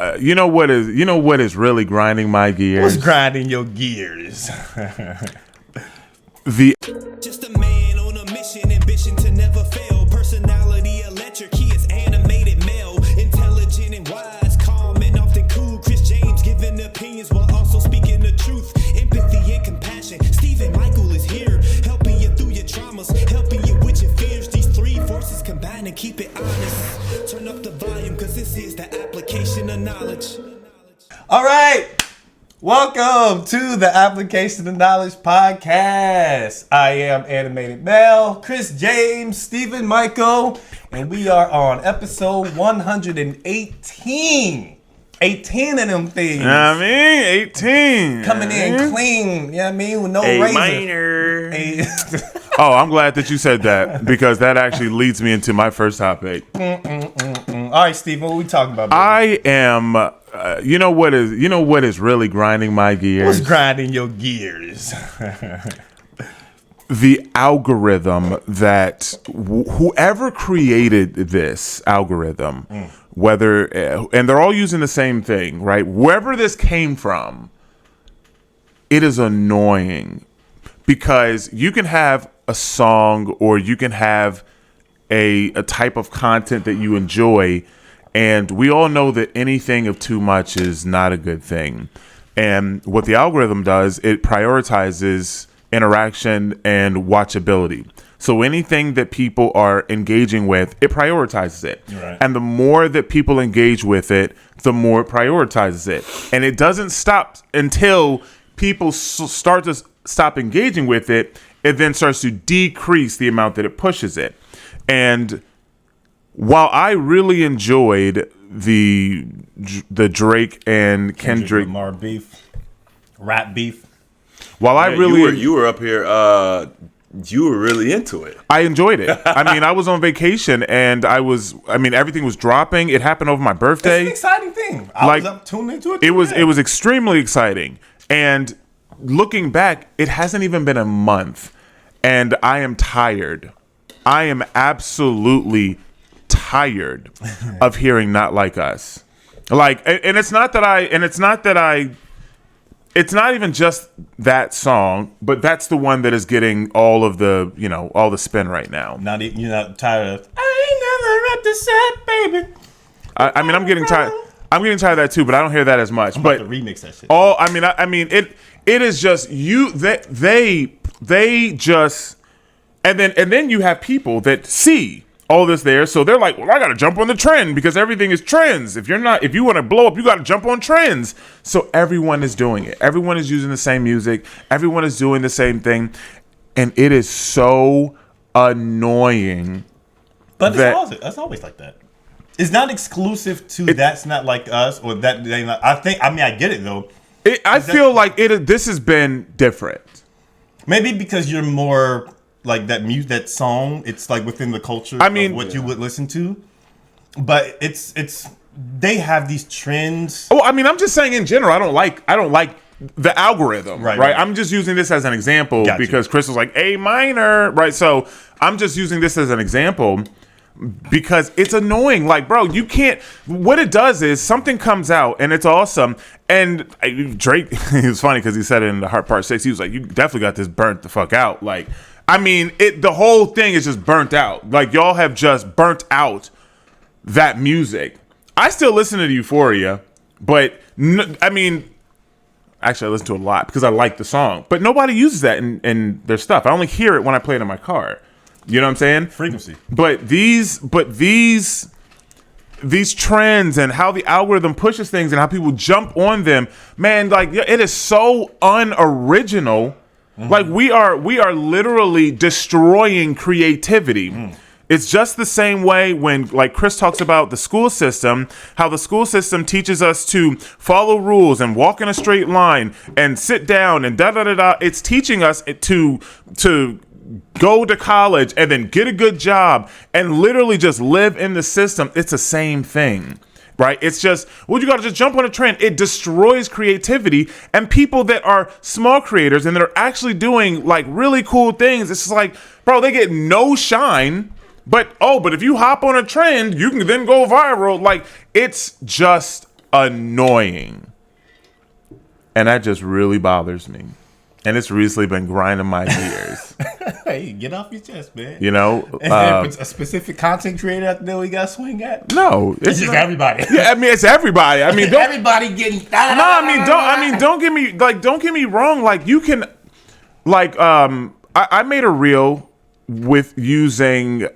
You know what is really grinding my gears? What's grinding your gears? The Just a man on a mission, ambition to never fail. Personality electric, he is animated male. Intelligent and wise, calm and often cool. Chris James giving opinions while also speaking the truth. Empathy and compassion. Stephen Michael is here, helping you through your traumas, helping you with your fears. These three forces combine and keep it honest. Turn up the volume, cause this is the application of knowledge. All right. Welcome to the Application of Knowledge podcast. I am Animated Mel, Chris James, Stephen Michael, and we are on episode 118. 18 of them things. 18. Coming in clean, you know what I mean, with no razor. Minor. Oh, I'm glad that you said that because that actually leads me into my first topic. All right, Stephen, what are we talking about, baby? I am, you know what is really grinding my gears? What's grinding your gears? The algorithm that whoever created this algorithm, whether, and they're all using the same thing, right? Wherever this came from, it is annoying because you can have a song or you can have a type of content that you enjoy, and we all know that anything of too much is not a good thing. And what the algorithm does, it prioritizes interaction and watchability. So anything that people are engaging with, it prioritizes it. Right. And the more that people engage with it, the more it prioritizes it. And it doesn't stop until people start to stop engaging with it. It then starts to decrease the amount that it pushes it. And while I really enjoyed the Drake and Kendrick Lamar beef, rap beef. While I really you were up here, you were really into it. I enjoyed it. I mean, I was on vacation and everything was dropping. It happened over my birthday. It's an exciting thing. I was up tuning into it. It was extremely exciting. And looking back, it hasn't even been a month, and I am tired. I am absolutely tired of hearing "Not Like Us." It's not even just that song, but that's the one that is getting all of the, all the spin right now. You're not tired of I ain't never upset, baby. I'm getting tired. I'm getting tired of that too, but I don't hear that as much. I'm but about to remix that shit. It is just they just, and then you have people that see all this there, so they're like, well, I gotta jump on the trend because everything is trends. If you want to blow up, you gotta jump on trends. So everyone is doing it. Everyone is using the same music. Everyone is doing the same thing, and it is so annoying. But it's always like that. It's not exclusive to That's Not Like Us or that. I get it though. I feel like this has been different. Maybe because you're more like that song. It's like within the culture of what you would listen to. But it's they have these trends. Oh, I'm just saying in general, I don't like the algorithm, right? I'm just using this as an example because Chris was like A minor, right? So I'm just using this as an example because it's annoying. Like, bro, you can't. What it does is something comes out and it's awesome. And Drake, it was funny because he said it in the Heart Part 6. He was like, "You definitely got this burnt the fuck out." Like, the whole thing is just burnt out. Like, y'all have just burnt out that music. I still listen to Euphoria, but actually I listen to it a lot because I like the song. But nobody uses that in their stuff. I only hear it when I play it in my car. You know what I'm saying? Frequency. But these trends and how the algorithm pushes things and how people jump on them, man, like it is so unoriginal. Mm-hmm. Like we are literally destroying creativity. It's just the same way when, like, Chris talks about the school system, how the school system teaches us to follow rules and walk in a straight line and sit down and da-da-da-da. It's teaching us to go to college and then get a good job and literally just live in the system. It's the same thing, right? It's just, well, you got to just jump on a trend. It destroys creativity, and people that are small creators and that are actually doing like really cool things. It's just like, bro, they get no shine. But if you hop on a trend, you can then go viral. Like, it's just annoying. And that just really bothers me. And it's recently been grinding my gears. Hey, get off your chest, man. You know? Is there a specific content creator out there we got to swing at? No. It's just everybody. Yeah, I mean, it's everybody. I mean, don't, everybody getting... don't get me wrong. Like, you can... Like, I made a reel with using... It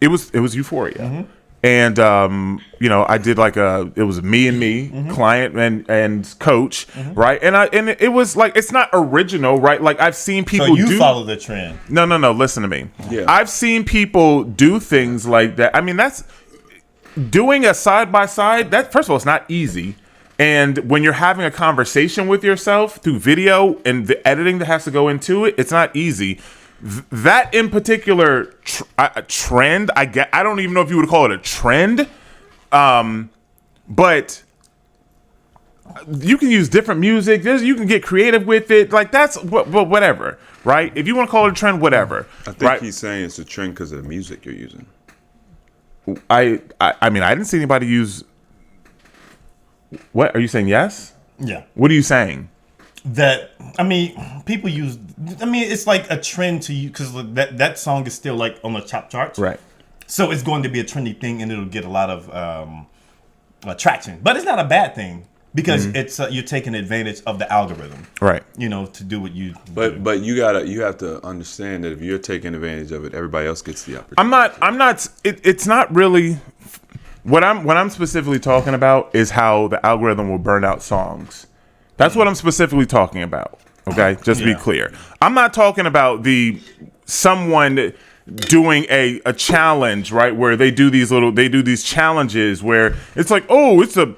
was Euphoria. Mm-hmm. And I did like it was me and me, Mm-hmm. client and coach, right? And it was like, it's not original, right? Like, I've seen people So you follow the trend. No, listen to me. Yeah. I've seen people do things like that. I mean, that's doing a side by side. That, first of all, it's not easy. And when you're having a conversation with yourself through video and the editing that has to go into it, it's not easy. That in particular trend, I don't even know if you would call it a trend, but you can use different music. You can get creative with it. Like, that's whatever, right? If you want to call it a trend, whatever. I think right? he's saying it's a trend because of the music you're using. I mean, I didn't see anybody use. What are you saying? Yes. Yeah. What are you saying? That, I mean, people use... I mean, it's like a trend to you because that song is still like on the top charts. Right. So it's going to be a trendy thing and it'll get a lot of traction. But it's not a bad thing because it's you're taking advantage of the algorithm. Right. You know, to do what you do. But you have to understand that if you're taking advantage of it, everybody else gets the opportunity. I'm not. It's not really. What I'm specifically talking about is how the algorithm will burn out songs. That's what I'm specifically talking about. Okay, just to be clear, I'm not talking about someone doing a challenge, right? Where they do these challenges where it's like, oh, it's a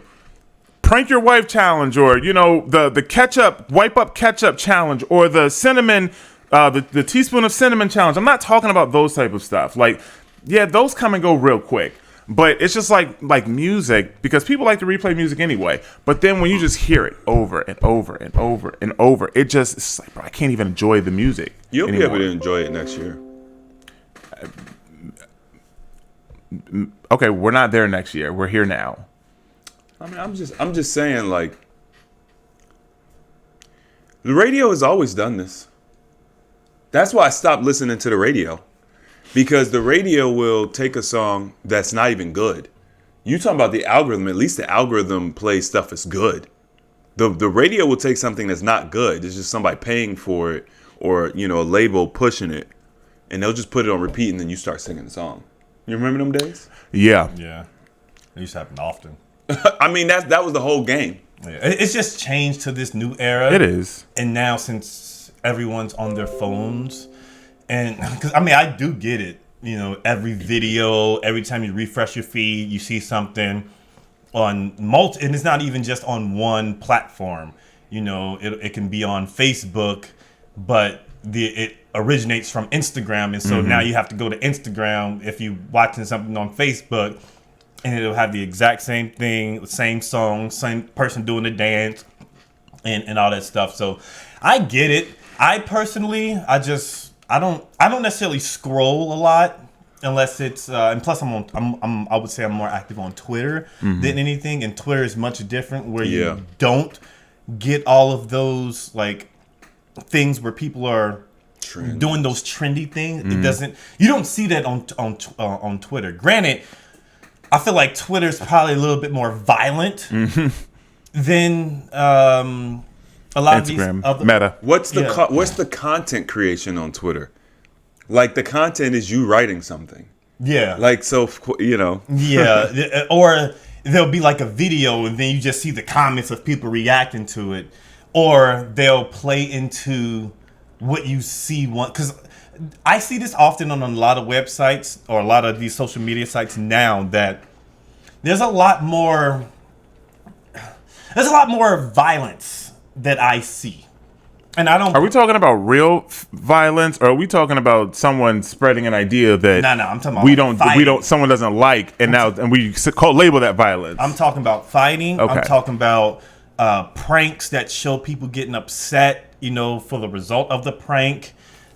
prank your wife challenge, or the ketchup wipe up ketchup challenge, or the cinnamon, the teaspoon of cinnamon challenge. I'm not talking about those type of stuff. Like, yeah, those come and go real quick. But it's just like music, because people like to replay music anyway. But then when you just hear it over and over and over and over, it's like, bro, I can't even enjoy the music. You'll anymore. be able to enjoy it next year. Okay, we're not there next year. We're here now. I mean, I'm just saying, like, the radio has always done this. That's why I stopped listening to the radio. Because the radio will take a song that's not even good. You talking about the algorithm, at least the algorithm plays stuff that's good. The radio will take something that's not good. It's just somebody paying for it, or, a label pushing it, and they'll just put it on repeat, and then you start singing the song. You remember them days? Yeah. Yeah. It used to happen often. I mean, that was the whole game. Yeah. It's just changed to this new era. It is. And now, since everyone's on their phones, and because I do get it. Every video, every time you refresh your feed, you see something on and it's not even just on one platform. It can be on Facebook, but it originates from Instagram, and so now you have to go to Instagram if you're watching something on Facebook, and it'll have the exact same thing, same song, same person doing the dance, and all that stuff. So I get it. I personally, I don't necessarily scroll a lot unless it's and plus I would say I'm more active on Twitter than anything, and Twitter is much different where you don't get all of those like things where people are doing those trendy things. It doesn't. You don't see that on Twitter. Granted, I feel like Twitter's probably a little bit more violent than a lot Instagram, of these Meta. What's the content creation on Twitter? Like, the content is you writing something. Yeah. Like, so, Yeah. Or there'll be like a video and then you just see the comments of people reacting to it. Or they'll play into what you see. Because I see this often on a lot of websites or a lot of these social media sites now, that there's a lot more violence that I see. And I don't. Are we talking about real violence, or are we talking about someone spreading an idea that No, I'm talking about someone doesn't like, and we label that violence? I'm talking about fighting. Okay. I'm talking about pranks that show people getting upset, for the result of the prank.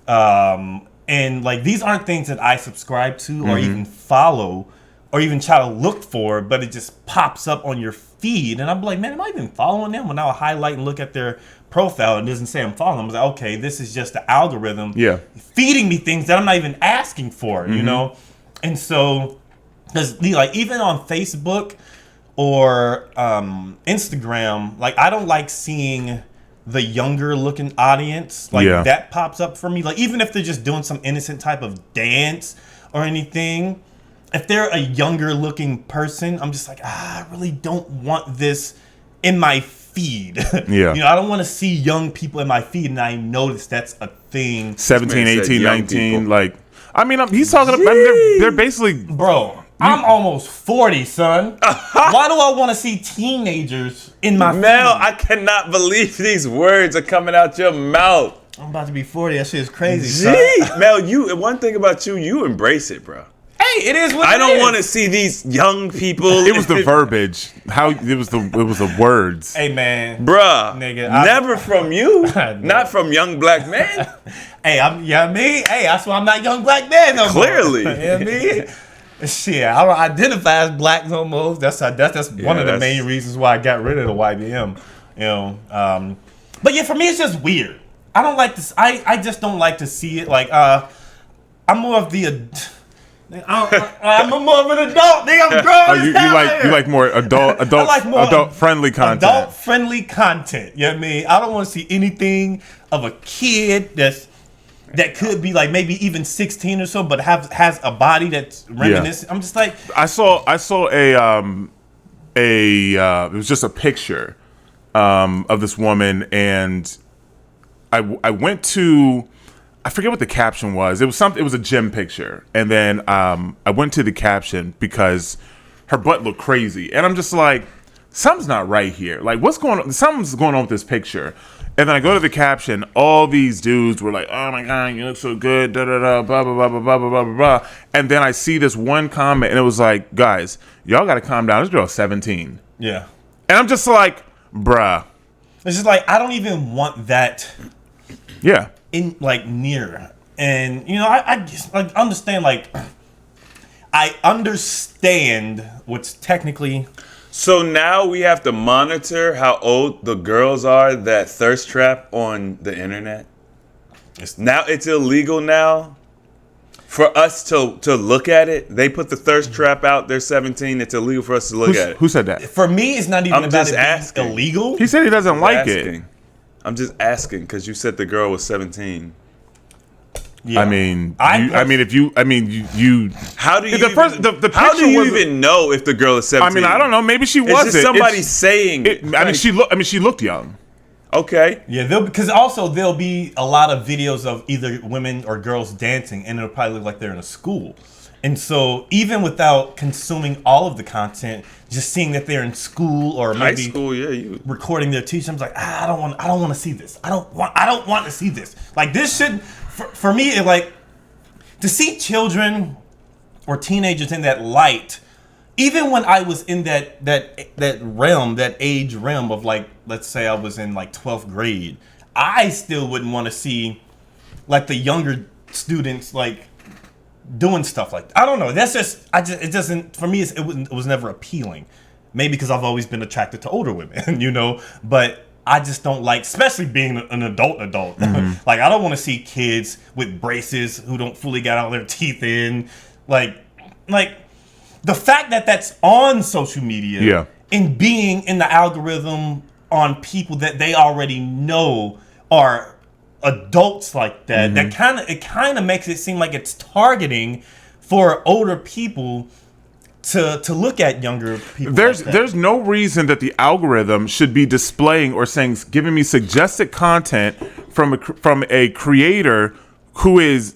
And like, these aren't things that I subscribe to or even follow, or even try to look for, but it just pops up on your feed. And I'm like, man, am I even following them? When I'll highlight and look at their profile, it doesn't say I'm following them. I was like, okay, this is just the algorithm feeding me things that I'm not even asking for, you know? And so, because like even on Facebook or Instagram, like I don't like seeing the younger looking audience. Like that pops up for me. Like even if they're just doing some innocent type of dance or anything, if they're a younger looking person, I'm just like, I really don't want this in my feed. Yeah. You know, I don't want to see young people in my feed, and I notice that's a thing. 17, 18, young 19. people. Like, I mean, he's talking about, I mean, they're basically. Bro, I'm almost 40, son. Why do I want to see teenagers in my Mel, feed? I cannot believe these words are coming out your mouth. I'm about to be 40. That shit is crazy, son. Gee, Mel, one thing about you embrace it, bro. Hey, it is what I it don't is. want to see these young people. It was the verbiage. It was the words. Hey, man. Bruh, Nigga, never from you. I know. Not from young black man. Hey, hey, that's why I'm not young black man no more. Clearly. You know what I mean? Shit, I don't identify as black no more. That's one of the that's- main reasons why I got rid of the YBM. You know, but yeah, for me it's just weird. I don't like this. I just don't like to see it. Like, I'm more of the. I'm more of an adult. Nigga, I'm grown. You like more adult friendly content. Adult friendly content. You know what I mean? I don't want to see anything of a kid that could be like maybe even 16 or so, but has a body that's reminiscent. I'm just like, I saw it was just a picture of this woman, and I went to, I forget what the caption was. It was a gym picture, and then I went to the caption because her butt looked crazy, and I'm just like, something's not right here. Like, what's going on? Something's going on with this picture. And then I go to the caption. All these dudes were like, "Oh my god, you look so good." Da da da. Blah blah blah blah blah blah blah blah. And then I see this one comment, and it was like, "Guys, y'all got to calm down. This girl's 17." yeah. And I'm just like, "Bruh." It's just like, I don't even want that Yeah. in like near. And you know, I just like understand, like I understand what's technically. So now we have to monitor how old the girls are that thirst trap on the internet. Now it's illegal now for us to look at it. They put the thirst trap out. They're 17. It's illegal for us to look at it. Who said that? For me, it's not even I'm about just it being asking. illegal. He said he doesn't like it. Asking. I'm just asking because you said the girl was 17. Yeah. I mean, I you, How do you The first- even, the how do picture you was- even know if the girl is 17? I mean, I don't know. Maybe she It's wasn't. just somebody It's- saying. I mean, she looked young. Okay. Yeah, because also there'll be a lot of videos of either women or girls dancing, and it'll probably look like they're in a school. And so even without consuming all of the content, just seeing that they're in school or High maybe school, yeah. You. recording their teacher, I'm like, I don't want to see this. I don't want to see this. Like this should, for me, it like to see children or teenagers in that light. Even when I was in that age realm of like, let's say I was in like 12th grade, I still wouldn't want to see like the younger students like doing stuff like that. I don't know. That's just it doesn't, for me it was never appealing. Maybe because I've always been attracted to older women, you know, but I just don't like, especially being an adult. Like I don't want to see kids with braces who don't fully get all their teeth in, like the fact that that's on social media, Yeah. and being in the algorithm on people that they already know are adults like that, that kind of makes it seem like it's targeting for older people to look at younger people. There's no reason that the algorithm should be displaying or giving me suggested content from a creator who is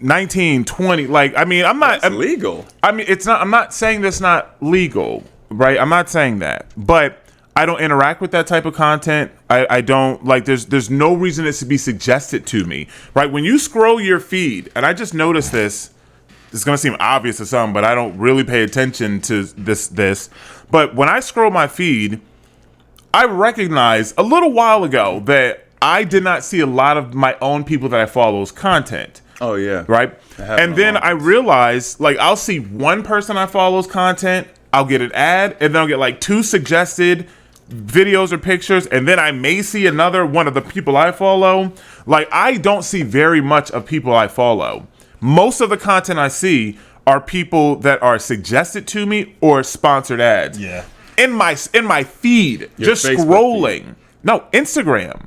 19, 20. Like, I mean, It's legal. I mean, it's not. I'm not saying that's not legal, right? I'm not saying that, but I don't interact with that type of content. I don't like. There's no reason it should be suggested to me, right? When you scroll your feed, and I just noticed this. It's gonna seem obvious to some, but I don't really pay attention to this. But when I scroll my feed, I recognized a little while ago that I did not see a lot of my own people that I follow's content. Oh yeah. Right? That happened And a then lot. I realize, like, I'll see one person I follow's content, I'll get an ad, and then I'll get like 2 suggested videos or pictures, and then I may see another one of the people I follow. Like, I don't see very much of people I follow. Most of the content I see are people that are suggested to me or sponsored ads. Yeah. In my feed, Your just Facebook scrolling. No, Instagram.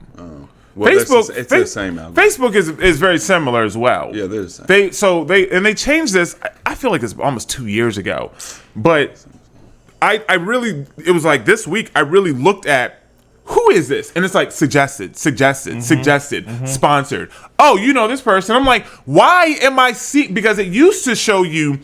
Well, Facebook, it's the same algorithm. Facebook is very similar as well. Yeah, they're the same. They changed this. I feel like it's almost 2 years ago, but I really, it was like this week I really looked at who is this, and it's like suggested, sponsored. Oh, you know this person. I'm like, why am I seeing? Because it used to show you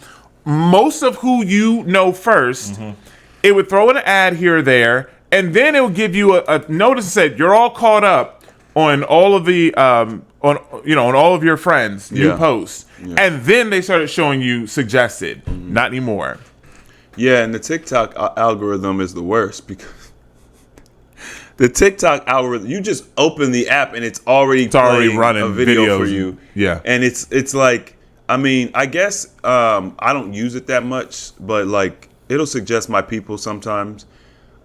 most of who you know 1st. It would throw an ad here or there, and then it would give you a notice that said you're all caught up on all of the on all of your friends' new Yeah. posts, and then they started showing you suggested. Not anymore. Yeah, and the TikTok algorithm is the worst because the TikTok algorithm, you just open the app and it's already playing running a video videos for you. yeah. And it's like, I mean, I guess I don't use it that much, but like it'll suggest my people sometimes,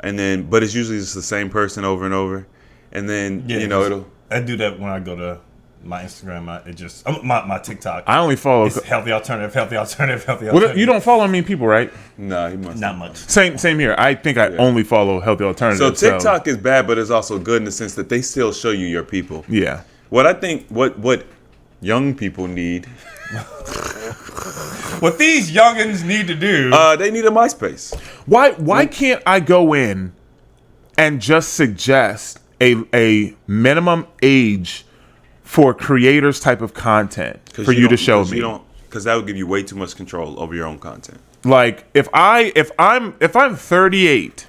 and then but it's usually just the same person over and over, and then it'll. I do that when I go to my Instagram. My TikTok. I only follow. It's healthy alternative. Well, you don't follow many people, right? Nah, he must Not much. Same here. I think I only follow healthy So alternatives. TikTok is bad, but it's also good in the sense that they still show you your people. Yeah. What I think, what young people need, What these youngins need to do. they need a MySpace. Why can't I go in and just suggest a minimum age for creators type of content for you to show me? Because that would give you way too much control over your own content. Like if I'm 38,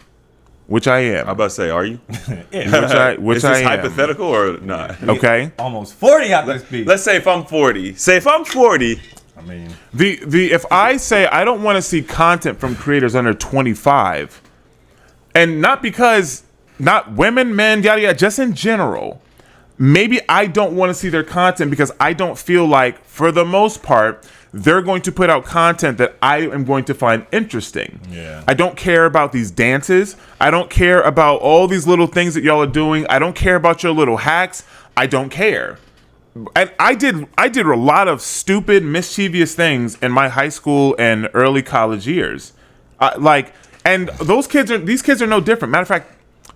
which I am, I'm about to say, are you? which Is this I am. hypothetical or not? Okay. Almost 40 out this beat. Let's say if I'm 40. Say if I'm 40. I mean, If I say I don't want to see content from creators under 25, and not because not women, men, yada yada, just in general, maybe I don't want to see their content because I don't feel like, for the most part, they're going to put out content that I am going to find interesting. Yeah. I don't care about these dances. I don't care about all these little things that y'all are doing. I don't care about your little hacks. I don't care. And I did a lot of stupid, mischievous things in my high school and early college years. And these kids are no different. Matter of fact,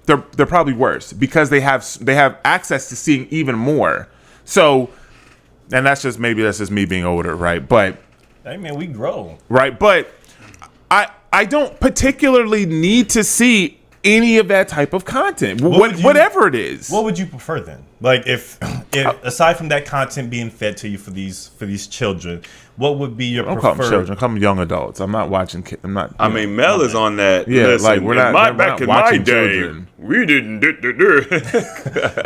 they're probably worse because they have access to seeing even more. So, and that's just me being older, right? But hey man, we grow. right, but I don't particularly need to see any of that type of content, whatever it is. What would you prefer then? Like if aside from that content being fed to you for these children, what would be your Don't call them preferred? children, call them young adults. I'm not watching. I'm not. I mean, Mel is on that. Yeah, Listen, like, we're not- back we're in not my watching day, children. we didn't.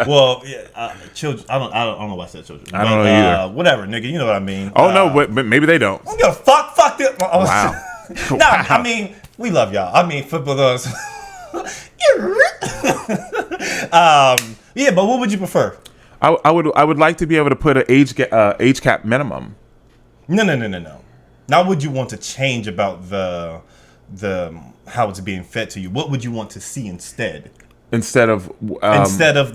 Well, yeah, children. I don't know why I said children. I don't know either. Whatever, nigga. You know what I mean. Oh no, but maybe they don't. I don't give a fuck. Fuck this. Wow. No, Wow. I mean we love y'all. I mean football does. Yeah, but what would you prefer? I would like to be able to put an age cap minimum. No. Now, would you want to change about the how it's being fed to you? What would you want to see instead? Instead of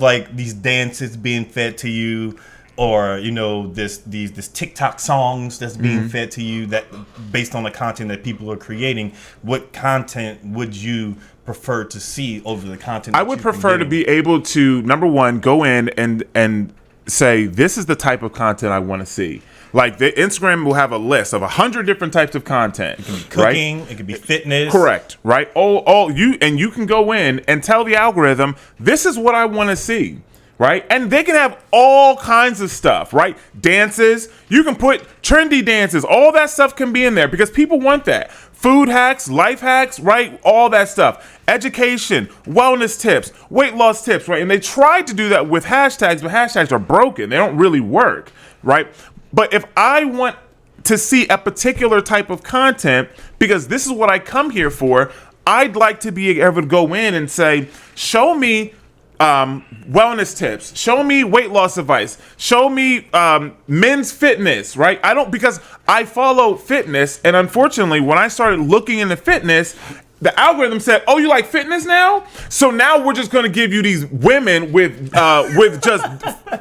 Like these dances being fed to you, or this TikTok songs that's being fed to you that based on the content that people are creating, what content would you prefer to see over the content? I would prefer to be able to, number one, go in and say, this is the type of content I want to see. Like the Instagram will have a list of 100 different types of content. cooking, right? it could be fitness. Correct, right? You can go in and tell the algorithm, this is what I want to see, right? And they can have all kinds of stuff, right? Dances, you can put trendy dances, all that stuff can be in there because people want that. Food hacks, life hacks, right? All that stuff. Education, wellness tips, weight loss tips, right? And they tried to do that with hashtags, but hashtags are broken. They don't really work, right? But if I want to see a particular type of content, because this is what I come here for, I'd like to be able to go in and say, show me wellness tips. Show me weight loss advice. Show me men's fitness, right? Because I follow fitness, and unfortunately, when I started looking into fitness, the algorithm said, "Oh, you like fitness now? So now we're just going to give you these women with just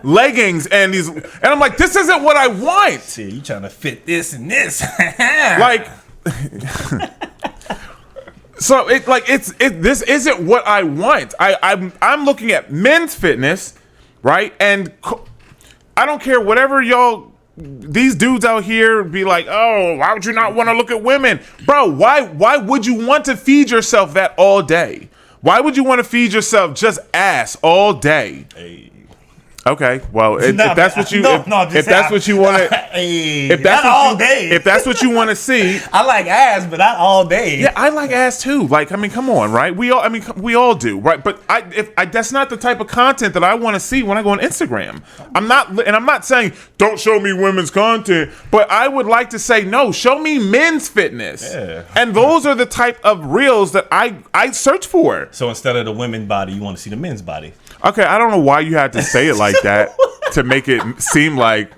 leggings and these." And I'm like, "This isn't what I want." See, you trying to fit this and this. Like, so this isn't what I want. I'm looking at men's fitness, right? And I don't care whatever these dudes out here be like, "Oh, why would you not want to look at women?" Bro, why would you want to feed yourself that all day? Why would you want to feed yourself just ass all day? Hey. Okay, well, if that's what you want to, if that's what you want to see, I like ass, but not all day. yeah, I like ass too. Like, I mean, come on, right? We all do, right? But that's not the type of content that I want to see when I go on Instagram. I'm not saying don't show me women's content, but I would like to say no, show me men's fitness. Yeah. And those are the type of reels that I search for. So instead of the women's body, you want to see the men's body. Okay, I don't know why you had to say it like that to make it seem like.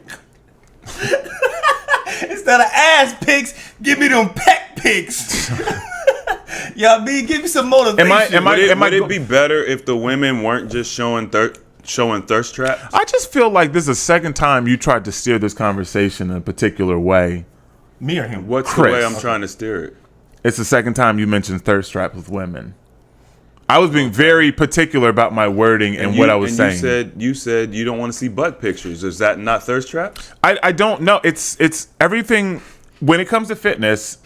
Instead of ass pics, give me them peck pics. Y'all give me some motivation. Would it be better if the women weren't just showing thirst traps? I just feel like this is the second time you tried to steer this conversation in a particular way. Me or him? What's Chris. the way I'm trying to steer it? It's the second time you mentioned thirst traps with women. I was being very particular about my wording and what I was saying. You said you don't want to see butt pictures. Is that not thirst traps? I don't know. It's everything when it comes to fitness.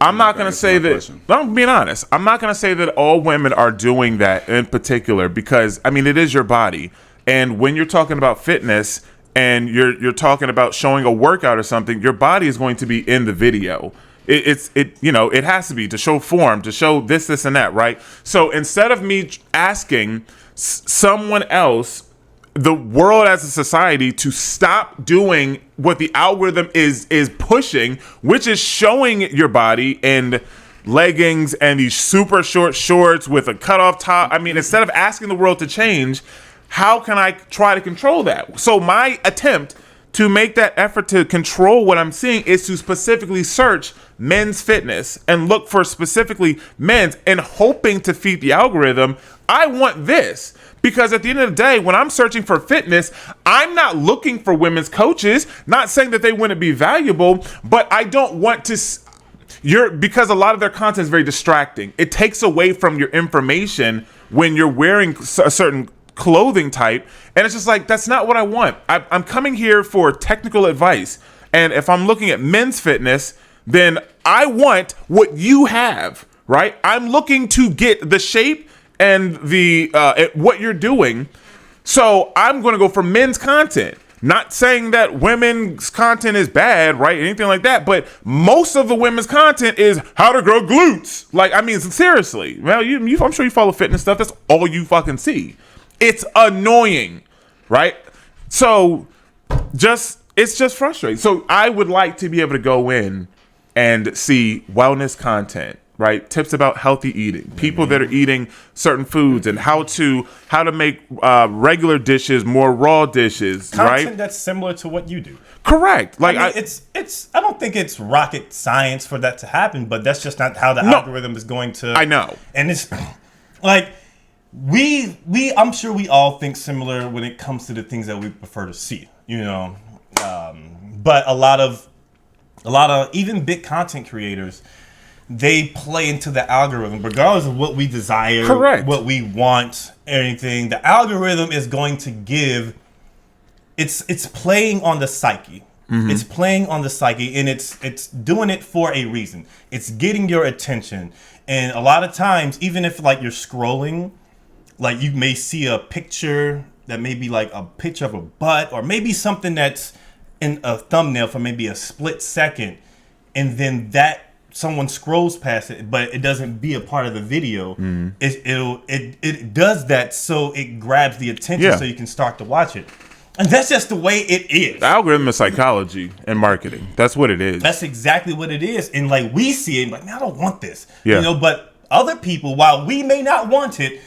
I'm not going to say that. I'm being honest. I'm not going to say that all women are doing that in particular because I mean it is your body, and when you're talking about fitness and you're talking about showing a workout or something, your body is going to be in the video. It has to be to show form, to show this, and that, right? So instead of me asking someone else, the world as a society, to stop doing what the algorithm is pushing, which is showing your body in leggings and these super short shorts with a cutoff top. I mean, instead of asking the world to change, how can I try to control that? So my attempt to make that effort to control what I'm seeing is to specifically search men's fitness and look for specifically men's and hoping to feed the algorithm. I want this because at the end of the day, when I'm searching for fitness, I'm not looking for women's coaches, not saying that they wouldn't be valuable, but I don't want to because a lot of their content is very distracting. It takes away from your information when you're wearing a certain clothing type, and it's just like, that's not what I want. I'm coming here for technical advice, and if I'm looking at men's fitness, then I want what you have, right? I'm looking to get the shape and the what you're doing, so I'm going to go for men's content. Not saying that women's content is bad, right? Anything like that, but most of the women's content is how to grow glutes. Like, I mean, seriously, well, I'm sure you follow fitness stuff. That's all you fucking see. It's annoying, right? So it's just frustrating. So I would like to be able to go in and see wellness content, right? Tips about healthy eating, people that are eating certain foods, and how to make regular dishes more raw dishes, Content right? that's similar to what you do. Correct. Like, I mean, I don't think it's rocket science for that to happen, but that's just not how the algorithm is going to. I know. And it's like I'm sure we all think similar when it comes to the things that we prefer to see, but a lot of even big content creators, they play into the algorithm regardless of what we desire, correct, what we want, anything. The algorithm is going to give. It's playing on the psyche. Mm-hmm. It's playing on the psyche, and it's doing it for a reason. It's getting your attention, and a lot of times, even if like you're scrolling, like you may see a picture that may be like a picture of a butt, or maybe something that's in a thumbnail for maybe a split second, and then that someone scrolls past it, but it doesn't be a part of the video. Mm-hmm. It does that so it grabs the attention, so you can start to watch it. And that's just the way it is. The algorithm is psychology and marketing. That's what it is. That's exactly what it is. And like we see it, like, man, I don't want this. Yeah. But other people, while we may not want it,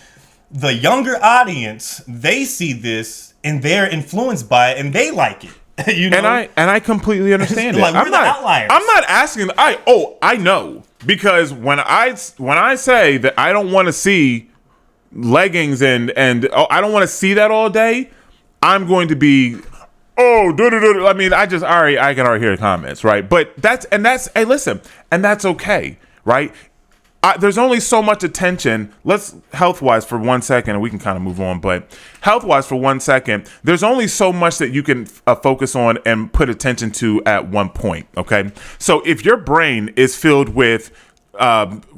the younger audience, they see this and they're influenced by it and they like it. You know? And I completely understand it. Like, we're the outliers. I'm not asking. I know, because when I say that I don't want to see leggings and I don't want to see that all day, I'm going to be I mean, I can already hear the comments, right? But hey, listen, and that's okay, right? There's only so much attention. Let's health-wise for 1 second, and we can kind of move on. But health-wise for 1 second, there's only so much that you can focus on and put attention to at one point. Okay, so if your brain is filled with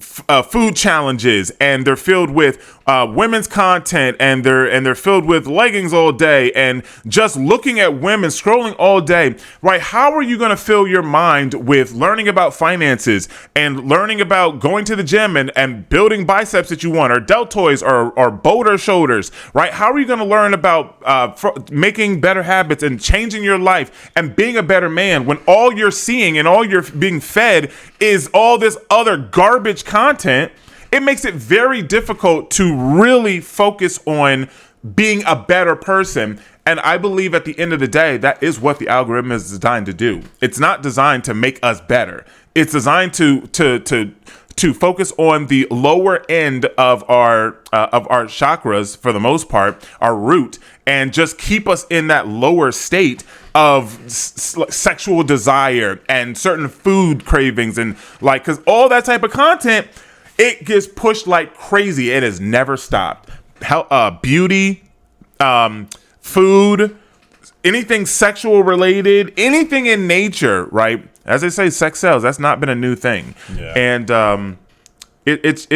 food challenges, and they're filled with women's content, and they're filled with leggings all day, and just looking at women, scrolling all day, right? How are you going to fill your mind with learning about finances and learning about going to the gym and building biceps that you want, or deltoids, or boulder shoulders, right? How are you going to learn about making better habits and changing your life and being a better man when all you're seeing and all you're being fed is all this other garbage content? It makes it very difficult to really focus on being a better person. And I believe at the end of the day, that is what the algorithm is designed to do. It's not designed to make us better. It's designed to focus on the lower end of our chakras, for the most part, our root, and just keep us in that lower state of sexual desire and certain food cravings, and like, because all that type of content, it gets pushed like crazy. It has never stopped. Beauty, food, anything sexual related, anything in nature, right? As they say, sex sells. That's not been a new thing. Yeah. And it's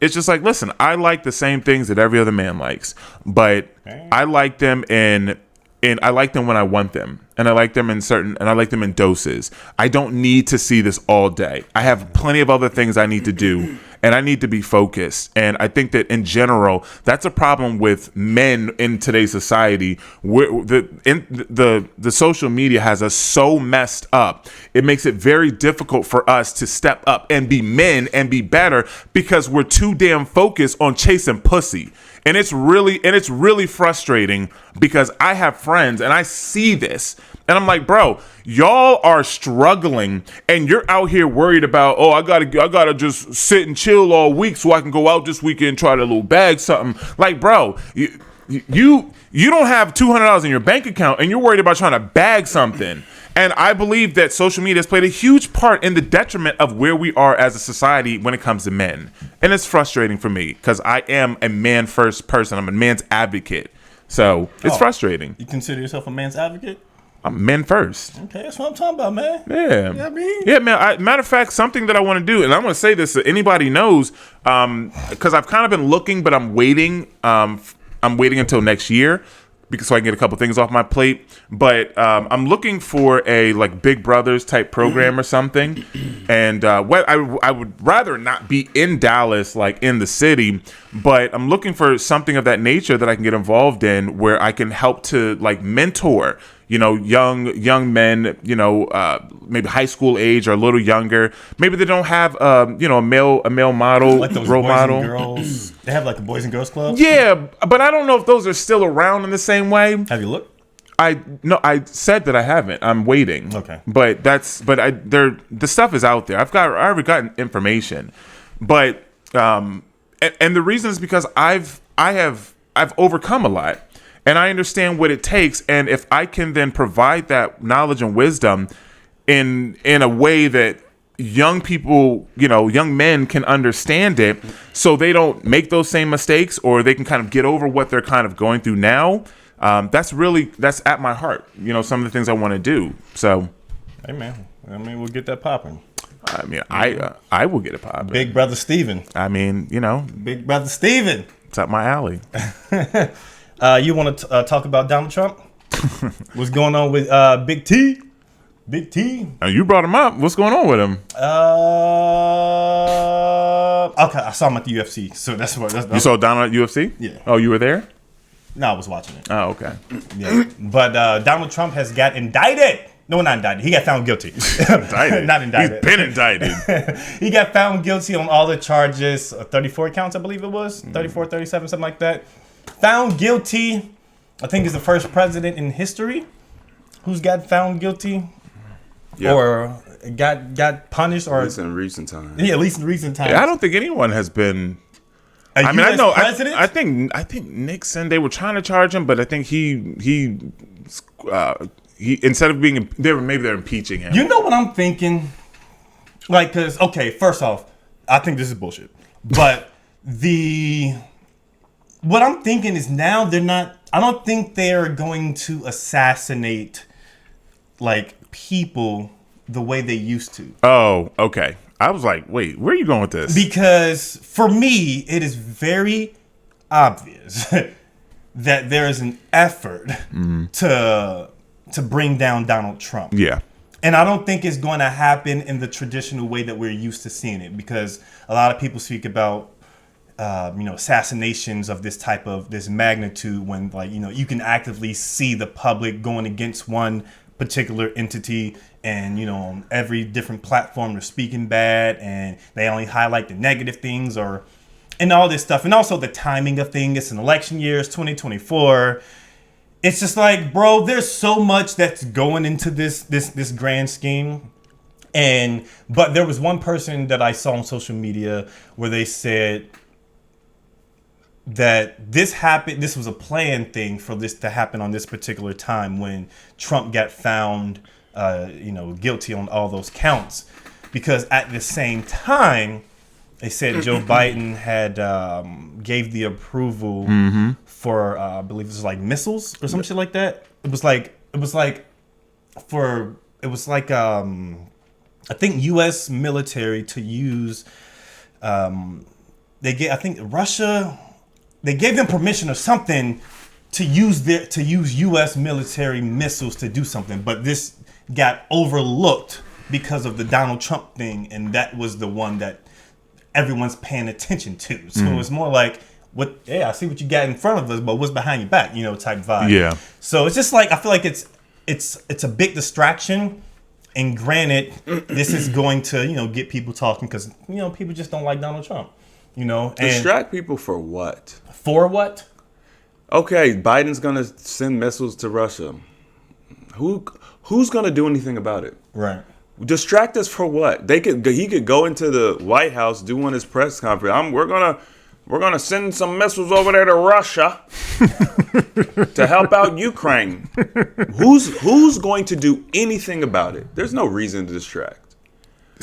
just like, listen, I like the same things that every other man likes, but I like them and I like them when I want them, and I like them and I like them in doses. I don't need to see this all day. I have plenty of other things I need to do, and I need to be focused. And I think that in general, that's a problem with men in today's society. Where the social media has us so messed up. It makes it very difficult for us to step up and be men and be better, because we're too damn focused on chasing pussy. And it's really frustrating, because I have friends and I see this and I'm like, bro, y'all are struggling and you're out here worried about, I gotta just sit and chill all week so I can go out this weekend and try to little bag something. Like, bro, you don't have $200 in your bank account and you're worried about trying to bag something. And I believe that social media has played a huge part in the detriment of where we are as a society when it comes to men. And it's frustrating for me, because I am a man-first person. I'm a man's advocate. So it's frustrating. You consider yourself a man's advocate? I'm men first. Okay, that's what I'm talking about, man. Yeah. You know what I mean? Yeah, man. Matter of fact, something that I want to do, and I'm going to say this so anybody knows, because I've kind of been looking, but I'm waiting. I'm waiting until next year, because so I can get a couple things off my plate. But I'm looking for a like Big Brothers type program or something. And what I would rather not be in Dallas, like in the city, but I'm looking for something of that nature that I can get involved in, where I can help to like mentor, young men, maybe high school age or a little younger. Maybe they don't have, a male model, like those role boys model. And girls. They have like a Boys and Girls Club. Yeah, but I don't know if those are still around in the same way. Have you looked? I said that I haven't. I'm waiting. Okay. But the stuff is out there. I already gotten information, but and the reason is because I've overcome a lot. And I understand what it takes, and if I can then provide that knowledge and wisdom in a way that young people, young men can understand it, so they don't make those same mistakes, or they can kind of get over what they're kind of going through now. That's at my heart. Some of the things I want to do. So, hey man, we'll get that popping. I will get it popping. Big Brother Steven. Big Brother Steven. It's up my alley. You want to talk about Donald Trump? What's going on with Big T? Big T. You brought him up. What's going on with him? Okay, I saw him at the UFC, so that's what. You saw Donald at UFC? Yeah. Oh, you were there? No, I was watching it. Oh, okay. Yeah, but Donald Trump has got indicted. No, not indicted. He got found guilty. Indicted. Not indicted. He's been indicted. He got found guilty on all the charges, 34 counts, I believe it was, 34, 37, something like that. Found guilty. I think he's the first president in history who's got found guilty or got punished, or At least in recent times. at least in recent times. I don't think anyone has been. I mean, I know. President? I think Nixon. They were trying to charge him, but I think he instead of being, they're impeaching him. You know what I'm thinking? Like, cause okay, first off, I think this is bullshit. But what I'm thinking is now they're not. I don't think they're going to assassinate like people the way they used to. Oh, okay. I was like, wait, where are you going with this? Because for me, it is very obvious that there is an effort to bring down Donald Trump. Yeah. And I don't think it's going to happen in the traditional way that we're used to seeing it, because a lot of people speak about, assassinations of this magnitude when, like, you can actively see the public going against one particular entity, and on every different platform they're speaking bad, and they only highlight the negative things and all this stuff. And also the timing of things. It's an election year, it's 2024. It's just like, bro, there's so much that's going into this grand scheme. But there was one person that I saw on social media where they said that this was a planned thing for this to happen on this particular time when Trump got found guilty on all those counts, because at the same time they said Joe Biden had gave the approval for I believe it was like missiles or some shit like that. It was like I think U.S. military to use. They gave them permission or something to use U.S. military missiles to do something, but this got overlooked because of the Donald Trump thing, and that was the one that everyone's paying attention to. So it's more like, I see what you got in front of us, but what's behind your back, type vibe. Yeah. So it's just like, I feel like it's a big distraction. And granted, this is going to, get people talking because, people just don't like Donald Trump, and Distract people for what? for what? Okay, Biden's gonna send missiles to Russia. Who's gonna do anything about it? Right. Distract us for what? He could go into the White House, do one his press conference. We're gonna send some missiles over there to Russia to help out Ukraine. Who's going to do anything about it? There's no reason to distract.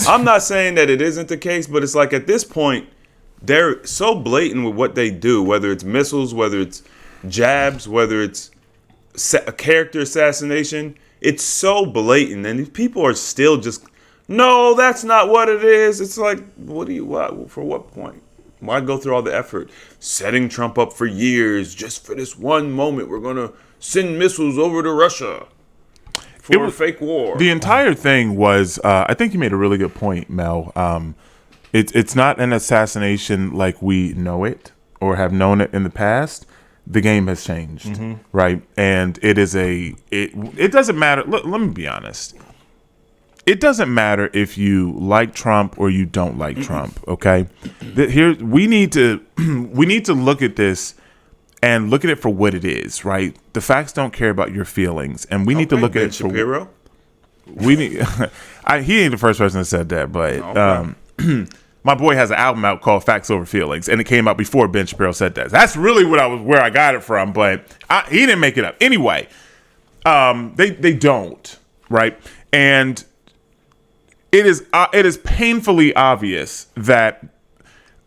I'm not saying that it isn't the case, but it's like at this point, they're so blatant with what they do, whether it's missiles, whether it's jabs, whether it's a character assassination. It's so blatant, and these people are still just, no, that's not what it is. It's like, for what point? Why go through all the effort? Setting Trump up for years just for this one moment. We're going to send missiles over to Russia for a fake war. The entire thing was, I think you made a really good point, Mel. It's not an assassination like we know it or have known it in the past. The game has changed, right? And it doesn't matter. Let me be honest. It doesn't matter if you like Trump or you don't like Trump. Okay, we need to look at this and look at it for what it is. Right, the facts don't care about your feelings, and we need to look at it for Shapiro. We need. He ain't the first person that said that, but my boy has an album out called Facts Over Feelings, and it came out before Ben Shapiro said that. That's really where I got it from, but he didn't make it up anyway. They don't, right, and. It is painfully obvious that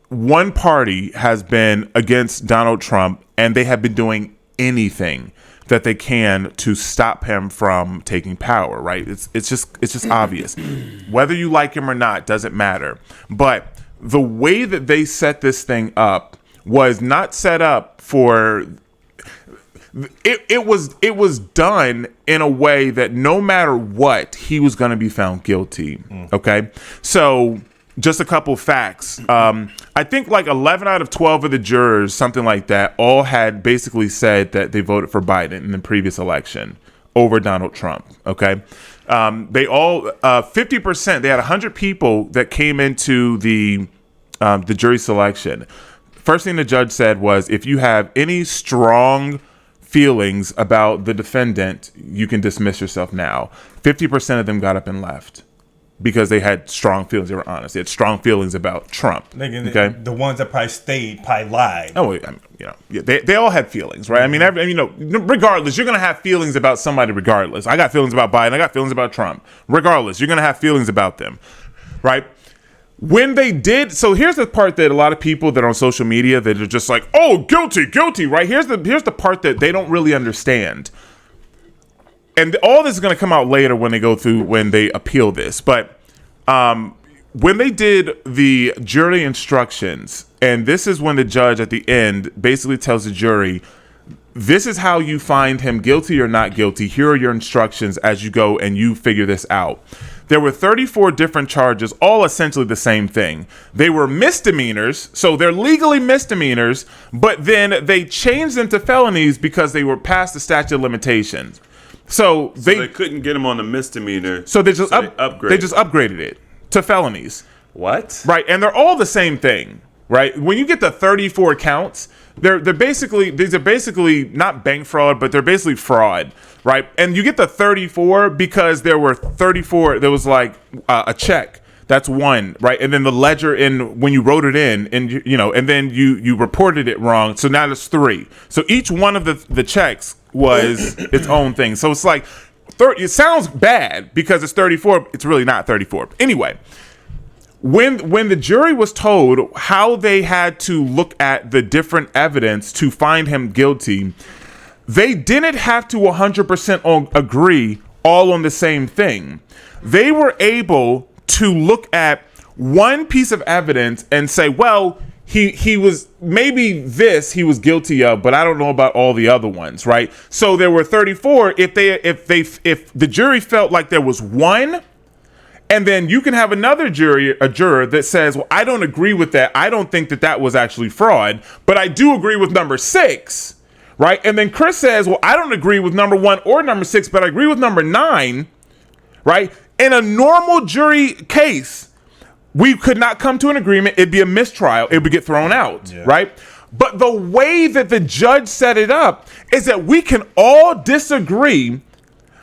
one party has been against Donald Trump, and they have been doing anything that they can to stop him from taking power. Right? It's just obvious. Whether you like him or not doesn't matter. But the way that they set this thing up was not set up for. It was done in a way that no matter what, he was going to be found guilty. Okay, so just a couple facts. I think like 11 out of 12 of the jurors, something like that, all had basically said that they voted for Biden in the previous election over Donald Trump. Okay, They all 50%. They had 100 people that came into the jury selection. First thing the judge said was, if you have any strong feelings about the defendant, you can dismiss yourself now. 50% of them got up and left because they had strong feelings. They were honest. They had strong feelings about Trump. Okay, The ones that probably stayed probably lied. oh, I mean, they all had feelings, right? I mean, regardless, you're gonna have feelings about somebody. Regardless, I got feelings about Biden. I got feelings about Trump. Regardless, you're gonna have feelings about them, right? When they did, so here's the part that a lot of people that are on social media that are just like, oh, guilty, right? Here's the part that they don't really understand. And all this is going to come out later when they appeal this. But when they did the jury instructions, and this is when the judge at the end basically tells the jury, this is how you find him guilty or not guilty. Here are your instructions as you go and you figure this out. There were 34 different charges, all essentially the same thing. They were misdemeanors, so they're legally misdemeanors, but then they changed them to felonies because they were past the statute of limitations. So they couldn't get them on the misdemeanor. So they just upgraded. They just upgraded it to felonies. What? Right, and they're all the same thing. Right, when you get the 34 counts, these are basically not bank fraud, but they're basically fraud, right? And you get the 34 because there were 34. There was like a check. That's one, right? And then the ledger when you wrote it in, and and then you reported it wrong. So now there's 3. So each one of the checks was its own thing. So it's like it sounds bad because it's 34. It's really not 34. Anyway. When the jury was told how they had to look at the different evidence to find him guilty, they didn't have to 100% agree all on the same thing. They were able to look at one piece of evidence and say, well, he was maybe he was guilty of, but I don't know about all the other ones, right? So there were 34. If the jury felt like there was one. And then you can have a juror that says, well, I don't agree with that. I don't think that was actually fraud, but I do agree with number 6, right? And then Chris says, well, I don't agree with number 1 or number 6, but I agree with number 9, right? In a normal jury case, we could not come to an agreement. It'd be a mistrial. It would get thrown out, right? But the way that the judge set it up is that we can all disagree.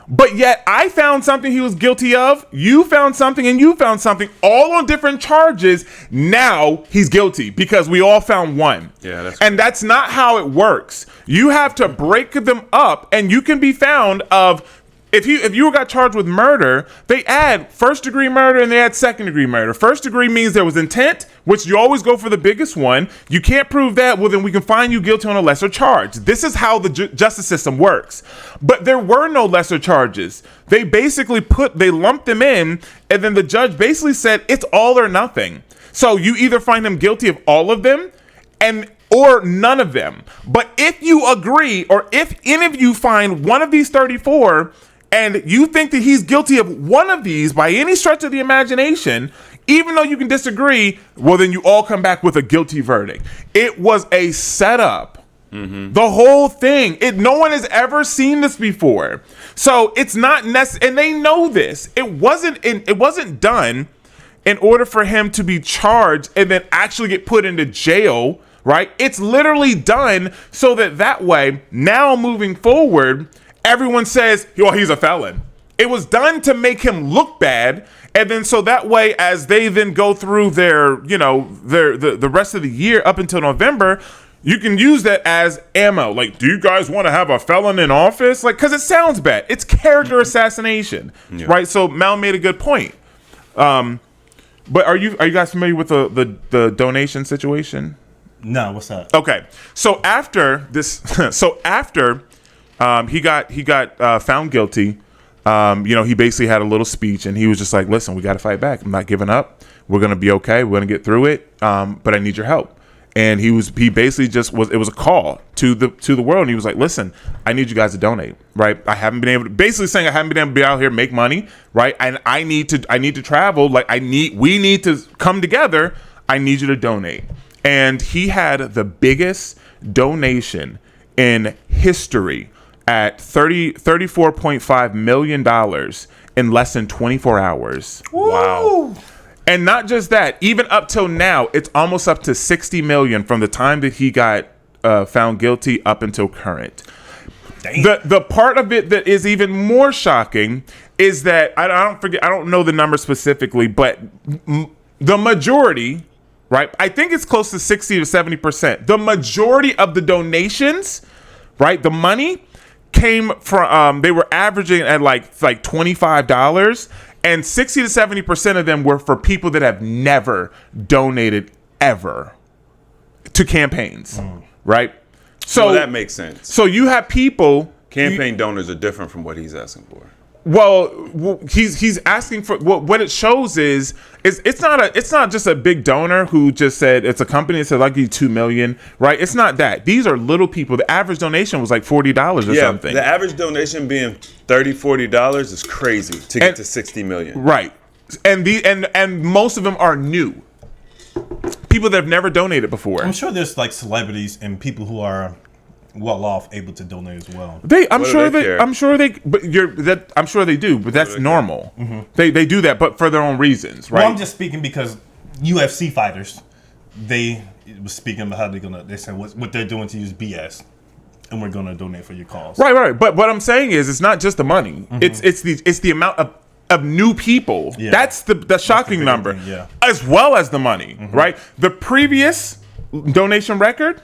But yet I found something he was guilty of, you found something, and you found something, all on different charges. Now he's guilty because we all found one. Yeah, that's not how it works. You have to break them up, and you can be found of, if you got charged with murder, they add first-degree murder and they add second-degree murder. First degree means there was intent, which you always go for the biggest one. You can't prove that, well, then we can find you guilty on a lesser charge. This is how the justice system works. But there were no lesser charges. They basically lumped them in, and then the judge basically said it's all or nothing. So you either find him guilty of all of them or none of them. But if you agree, or if any of you find one of these 34 and you think that he's guilty of one of these by any stretch of the imagination, even though you can disagree, well, then you all come back with a guilty verdict. It was a setup. Mm-hmm. The whole thing. No one has ever seen this before. So it's not necessary, and they know this. It wasn't done in order for him to be charged and then actually get put into jail, right? It's literally done so that way, now moving forward, everyone says, well, he's a felon. It was done to make him look bad, and then so that way, as they then go through the rest of the year up until November, you can use that as ammo. Like, do you guys want to have a felon in office? Like, because it sounds bad. It's character assassination, right? So Mal made a good point. But are you guys familiar with the donation situation? No, what's up? Okay, so after this, he got found guilty. He basically had a little speech, and he was just like, "Listen, we got to fight back. I'm not giving up. We're gonna be okay. We're gonna get through it. But I need your help." And he basically it was a call to the world, and he was like, "Listen, I need you guys to donate, right? I haven't been able to be out here make money, right? And I need to travel. Like we need to come together. I need you to donate." And he had the biggest donation in history at $34.5 million in less than 24 hours. Wow. And not just that, even up till now, it's almost up to 60 million from the time that he got found guilty up until current. The part of it that is even more shocking is that I don't know the number specifically, but the majority, right? I think it's close to 60 to 70%. The majority of the donations, right? The money came from they were averaging at like $25, and 60 to 70% of them were for people that have never donated ever to campaigns, right? So Well, that makes sense. So you have people. Campaign donors are different from what he's asking for. Well, he's asking for what it shows is it's not just a big donor who just said it's a company that said I'll give you $2 million, right? It's not that. These are little people. The average donation was like $40 or something. The average donation being $30-$40 is crazy to get to 60 million. Right. And most of them are new. People that have never donated before. I'm sure there's like celebrities and people who are well off able to donate as well. I'm sure they do, but that's normal. They do that, but for their own reasons, right? Well, I'm just speaking because UFC fighters, they was speaking about how they said what they're doing to you is BS, and we're gonna donate for your cause. Right. But what I'm saying is, it's not just the money. It's the amount of new people. Yeah. That's the shocking number, thing, yeah. as well as the money. Right. The previous donation record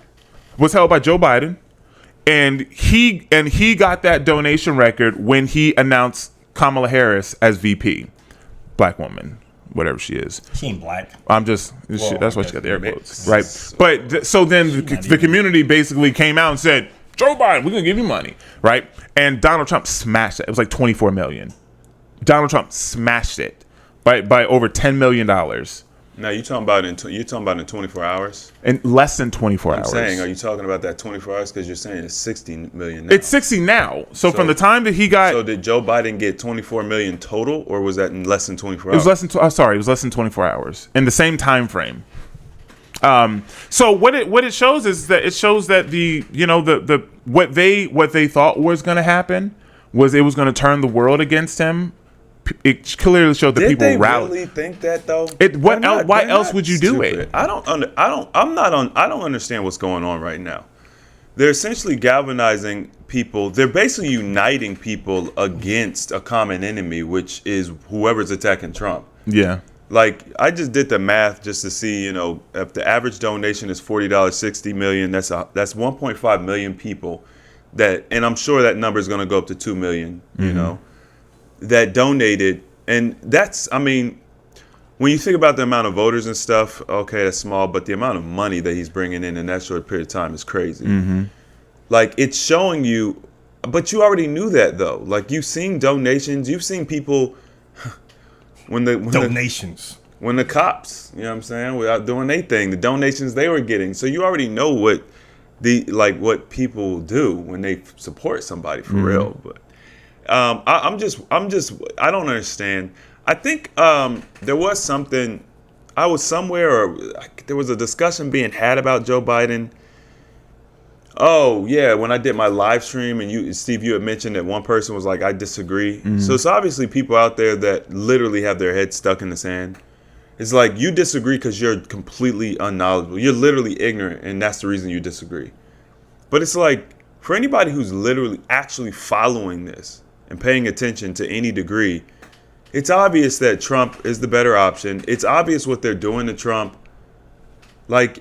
was held by Joe Biden. And he got that donation record when he announced Kamala Harris as VP, black woman, whatever she is. She ain't black. I'm just that's why she got the air quotes, right? So- But so then the community basically came out and said, Joe Biden, we're gonna give you money, right? And Donald Trump smashed it. It was like 24 million. Donald Trump smashed it by over $10 million Now you're talking about in 24 hours. in less than 24 hours. I'm saying, are you talking about that 24 hours? Because you're saying it's 60 million now. It's 60 now. So from the time that he got, So did Joe Biden get 24 million total, or was that in less than 24 it was hours? less than it was less than 24 hours in the same time frame. So what it shows is that the what they thought was going to happen was it was going to turn the world against him. It clearly showed that Did people they rallied. really think that though? Why else not would you do stupid. it? I don't understand what's going on right now. They're essentially galvanizing people. They're basically uniting people against a common enemy, which is whoever's attacking Trump. Yeah. Like, I just did the math just to see, if the average donation is $40, 60 million, that's 1.5 million people and I'm sure that number is going to go up to 2 million, that donated. And when you think about the amount of voters and stuff, okay, that's small, but the amount of money that he's bringing in that short period of time is crazy. Like, it's showing you, but you already knew that though. Like, you've seen donations, you've seen people when Donations. when the cops, you know what I'm saying, without doing their thing, the donations they were getting. So you already know what people do when they support somebody for real. But I don't understand. I think there was something. I was somewhere, or there was a discussion being had about Joe Biden. Oh yeah, when I did my live stream, and Steve, you had mentioned that one person was like, "I disagree." So it's obviously people out there that literally have their heads stuck in the sand. It's like, you disagree because you're completely unknowledgeable. You're literally ignorant, and that's the reason you disagree. But it's like, for anybody who's literally actually following this and paying attention to any degree, it's obvious that Trump is the better option. It's obvious what they're doing to Trump. But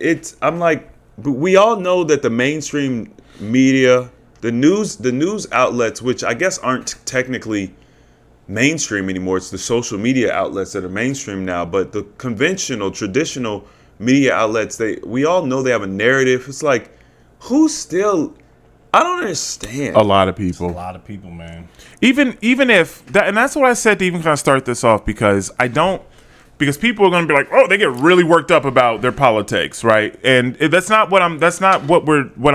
we all know that the mainstream media, the news outlets, which I guess aren't technically mainstream anymore, it's the social media outlets that are mainstream now, but the conventional, traditional media outlets, we all know they have a narrative. It's like, I don't understand. A lot of people. A lot of people, man. Even if that, and that's what I said to even kind of start this off, because people are going to be like, oh, they get really worked up about their politics, right? And that's not what I'm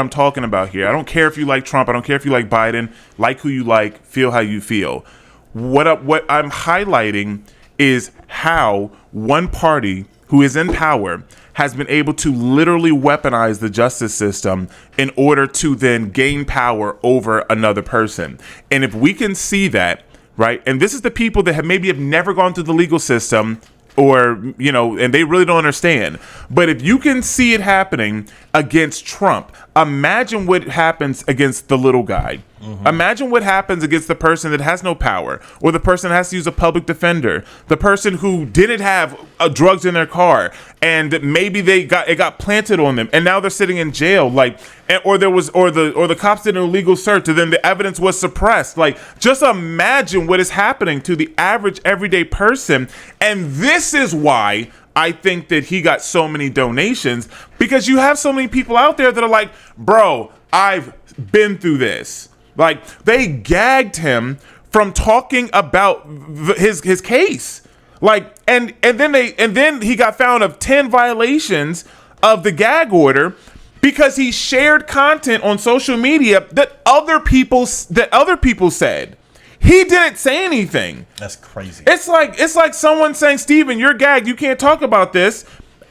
talking about here. I don't care if you like Trump. I don't care if you like Biden. Like who you like. Feel how you feel. What I'm highlighting is how one party who is in power has been able to literally weaponize the justice system in order to then gain power over another person. And if we can see that right? And this is the people that have never gone through the legal system, or, you know, and they really don't understand. But if you can see it happening against Trump, imagine what happens against the little guy. Imagine what happens against the person that has no power, or the person that has to use a public defender, the person who didn't have drugs in their car, and maybe it got planted on them, and now they're sitting in jail, or the cops did an illegal search, and then the evidence was suppressed. Like, just imagine what is happening to the average everyday person. And this is why I think that he got so many donations, because you have so many people out there that are like, bro, I've been through this. Like, they gagged him from talking about his case. Like, and then he got found of 10 violations of the gag order because he shared content on social media that other people said. He didn't say anything. That's crazy. It's like someone saying, Steven, you're gagged. You can't talk about this.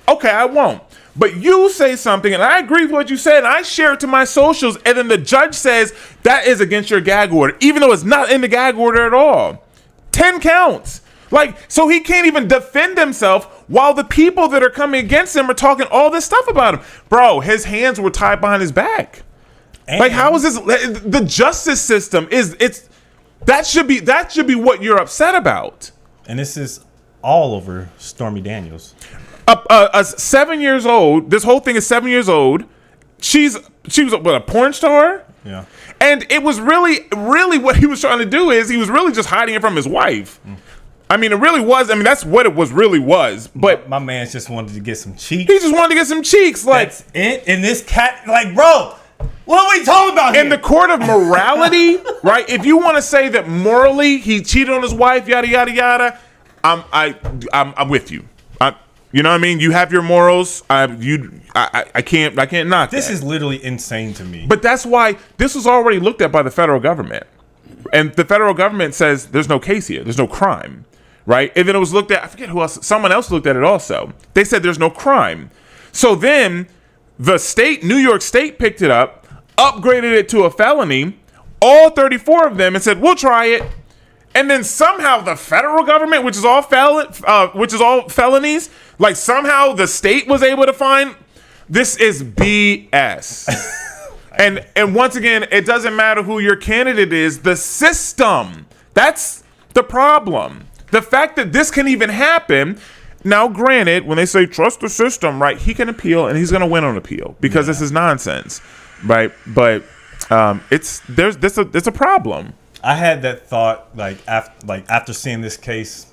Okay, I won't. But you say something, and I agree with what you said, and I share it to my socials, and then the judge says that is against your gag order, even though it's not in the gag order at all. 10 counts. Like, so he can't even defend himself while the people that are coming against him are talking all this stuff about him. Bro, his hands were tied behind his back. And like, how is this? The justice system that should be what you're upset about. And this is all over Stormy Daniels. 7 years old. This whole thing is 7 years old. She was a porn star. Yeah. And it was really what he was trying to do is he was really just hiding it from his wife. I mean, it really was. I mean, that's what it really was. But my man just wanted to get some cheeks. He just wanted to get some cheeks. Like, that's it. And this cat, like, bro, what are we talking about here? In the court of morality, right? If you want to say that morally he cheated on his wife, yada yada yada, I'm with you. You know what I mean? You have your morals. I can't knock this. That. Is literally insane to me. But that's why this was already looked at by the federal government, and the federal government says there's no case here. There's no crime, right? And then it was looked at. I forget who else. Someone else looked at it also. They said there's no crime. So then the state, New York State, picked it up, upgraded it to a felony. All 34 of them, and said we'll try it. And then somehow the federal government, which is all felonies, like somehow the state was able to find this is BS. and once again, it doesn't matter who your candidate is, the system. That's the problem. The fact that this can even happen. Now, granted, when they say trust the system, right, he can appeal and he's going to win on appeal because this is nonsense, right? But it's a problem. I had that thought after seeing this case.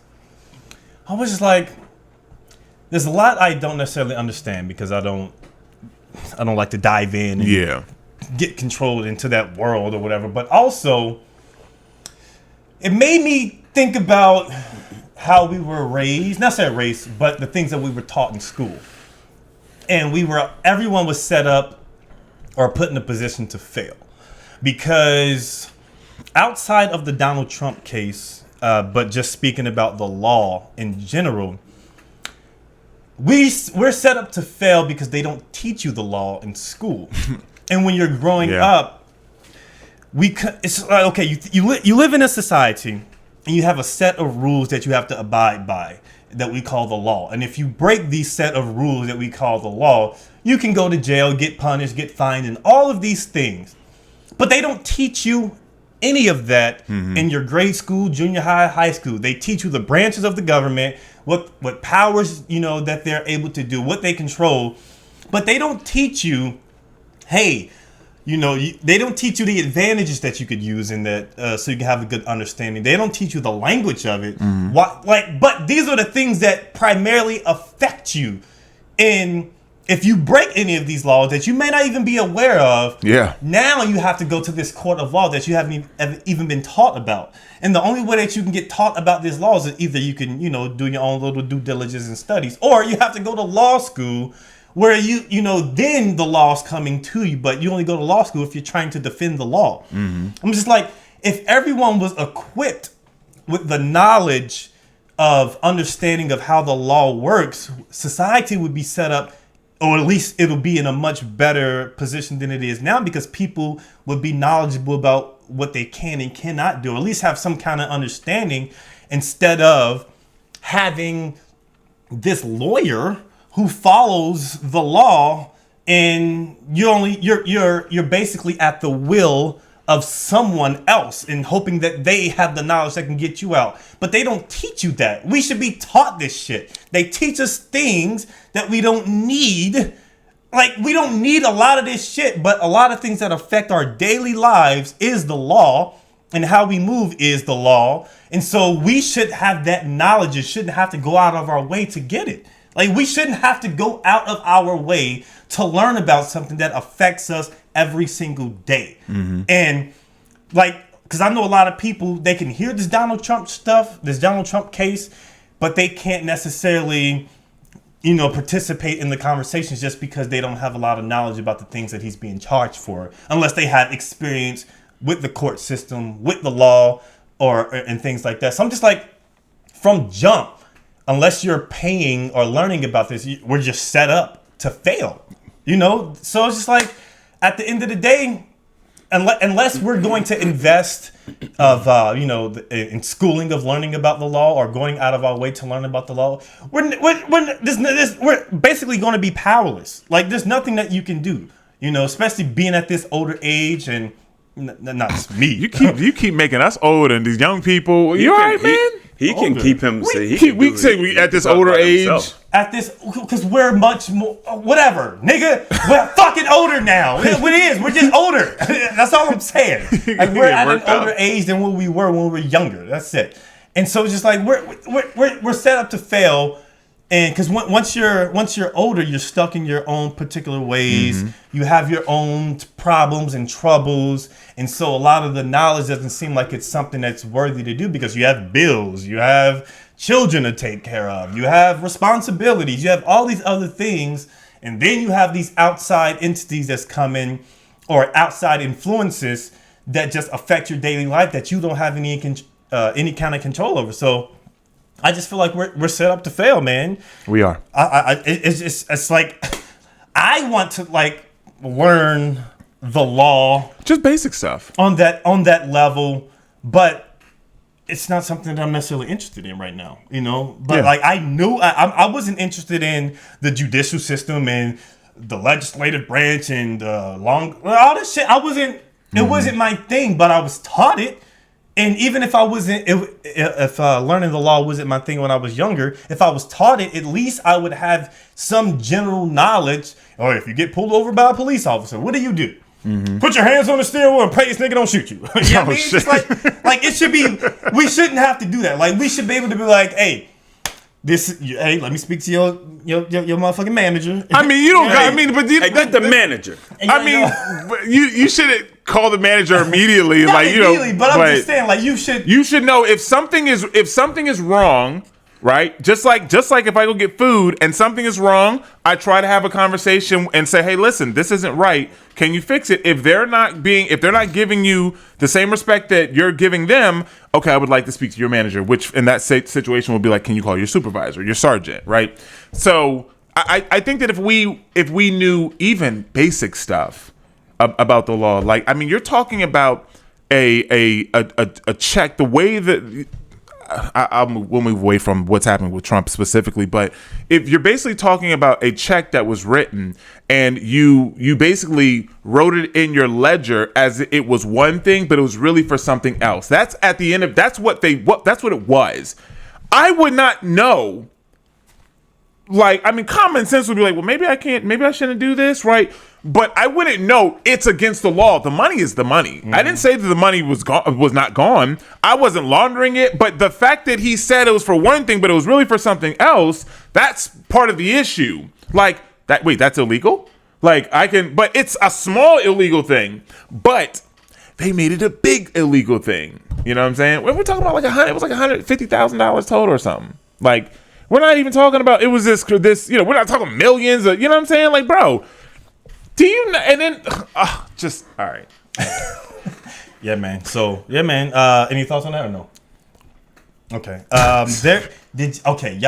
I was just like, there's a lot I don't necessarily understand because I don't like to dive in and get controlled into that world or whatever. But also, it made me think about how we were raised, not say race, but the things that we were taught in school. And everyone was set up or put in a position to fail because outside of the Donald Trump case, but just speaking about the law in general, we're set up to fail because they don't teach you the law in school. And when you're growing up, it's like, okay, you live in a society and you have a set of rules that you have to abide by that we call the law. And if you break these set of rules that we call the law, you can go to jail, get punished, get fined, and all of these things. But they don't teach you any of that in your grade school, junior high, high school. They teach you the branches of the government, what powers, that they're able to do, what they control. But they don't teach you, hey, they don't teach you the advantages that you could use in that so you can have a good understanding. They don't teach you the language of it. But these are the things that primarily affect you. And if you break any of these laws that you may not even be aware of, now you have to go to this court of law that you haven't even been taught about. And the only way that you can get taught about these laws is either you can, do your own little due diligence and studies, or you have to go to law school where then the law's coming to you, but you only go to law school if you're trying to defend the law. I'm just like, if everyone was equipped with the knowledge of understanding of how the law works, society would be set up, or at least it'll be in a much better position than it is now because people would be knowledgeable about what they can and cannot do, or at least have some kind of understanding, instead of having this lawyer who follows the law, and you're basically at the will of someone else and hoping that they have the knowledge that can get you out. But they don't teach you that. We should be taught this shit. They teach us things that we don't need. Like, we don't need a lot of this shit, but a lot of things that affect our daily lives is the law, and how we move is the law. And so we should have that knowledge. It shouldn't have to go out of our way to get it. Like, we shouldn't have to go out of our way to learn about something that affects us every single day. And like, because I know a lot of people, they can hear this Donald Trump stuff, this Donald Trump case, but they can't necessarily, participate in the conversations just because they don't have a lot of knowledge about the things that he's being charged for, unless they have experience with the court system, with the law, and things like that. So I'm just like, from jump, unless you're paying or learning about this, we're just set up to fail, So it's just like, at the end of the day, unless we're going to invest in schooling of learning about the law, or going out of our way to learn about the law, we're basically going to be powerless. Like, there's nothing that you can do, especially being at this older age. And not just me. You keep making us old, and these young people. You all right, man? He can keep him. We at this older age. At this, because we're much more, whatever, nigga. We're fucking older now. We're just older. That's all I'm saying. Like, we're at an older age than what we were when we were younger. That's it. And so it's just like we're set up to fail. And because once you're older, you're stuck in your own particular ways. You have your own problems and troubles, and so a lot of the knowledge doesn't seem like it's something that's worthy to do, because you have bills, you have children to take care of, you have responsibilities, you have all these other things, and then you have these outside entities that's come in, or outside influences that just affect your daily life that you don't have any kind of control over. So I just feel like we're set up to fail, man. We are. It's like, I want to like learn the law, just basic stuff on that level, but it's not something that I'm necessarily interested in right now, But like, I knew I wasn't interested in the judicial system and the legislative branch and all this shit. It wasn't my thing, but I was taught it. And even if I wasn't, if learning the law wasn't my thing when I was younger, if I was taught it, at least I would have some general knowledge. Or if you get pulled over by a police officer, what do you do? Put your hands on the steering wheel and pray this nigga don't shoot you. You know what I mean? It's like it should be. We shouldn't have to do that. Like, we should be able to be like, hey, let me speak to your motherfucking manager. I mean, you don't. But the manager. I mean, you shouldn't call the manager immediately. Not like, immediately, but I'm just saying, like, you should know if something is wrong. Right? Just like if I go get food and something is wrong, I try to have a conversation and say, hey, listen, this isn't right. Can you fix it? If they're not giving you the same respect that you're giving them, okay, I would like to speak to your manager, which in that situation would be like, can you call your supervisor, your sergeant, right? So I think that if we knew even basic stuff about the law, like, I mean, you're talking about a check, the way that we'll move away from what's happening with Trump specifically, but if you're basically talking about a check that was written and you basically wrote it in your ledger as it was one thing, but it was really for something else. That's at the end of that's what it was. I would not know. Like, I mean, common sense would be like, well, maybe I shouldn't do this, right? But I wouldn't know it's against the law. The money is the money. I didn't say that the money was not gone. I wasn't laundering it. But the fact that he said it was for one thing, but it was really for something else, that's part of the issue. Like, that's illegal? Like, but it's a small illegal thing. But they made it a big illegal thing. You know what I'm saying? We're talking about it was like $150,000 total or something. Like, we're not even talking about, it was this, we're not talking millions of, you know what I'm saying? Like, bro, do you know? And then, just, all right. Yeah, man. So, yeah, man. Any thoughts on that or no? Okay. Y'all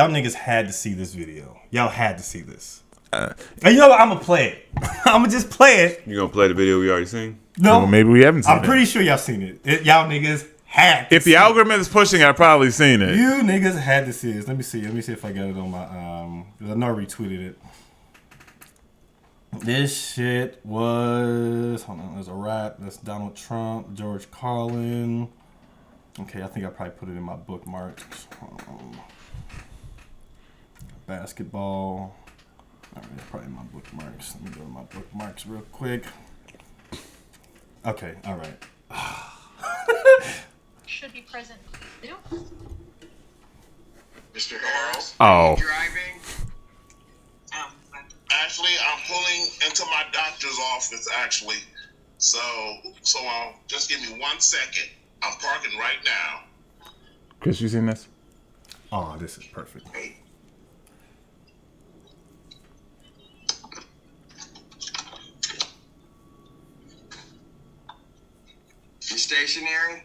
niggas had to see this video. Y'all had to see this. And you know what? I'm going to play it. I'm going to just play it. You going to play the video we already seen? No, Well, maybe we haven't seen I'm it. pretty sure y'all seen it. Y'all niggas had to If the see it. algorithm is pushing it, I've probably seen it. You niggas had to see this. Let me see if I got it on my 'cause I know I retweeted it. This shit was there's a rap. That's Donald Trump, George Carlin. Okay, I think I probably put it in my bookmarks. Basketball. Alright, it's probably in my bookmarks. Let me go to my bookmarks real quick. Okay, alright. Should be present. You? Mr. Harrell, Oh. driving. Actually, I'm pulling into my doctor's office. Actually, so just give me 1 second. I'm parking right now. Chris, you seen this? Oh, this is perfect. You stationary?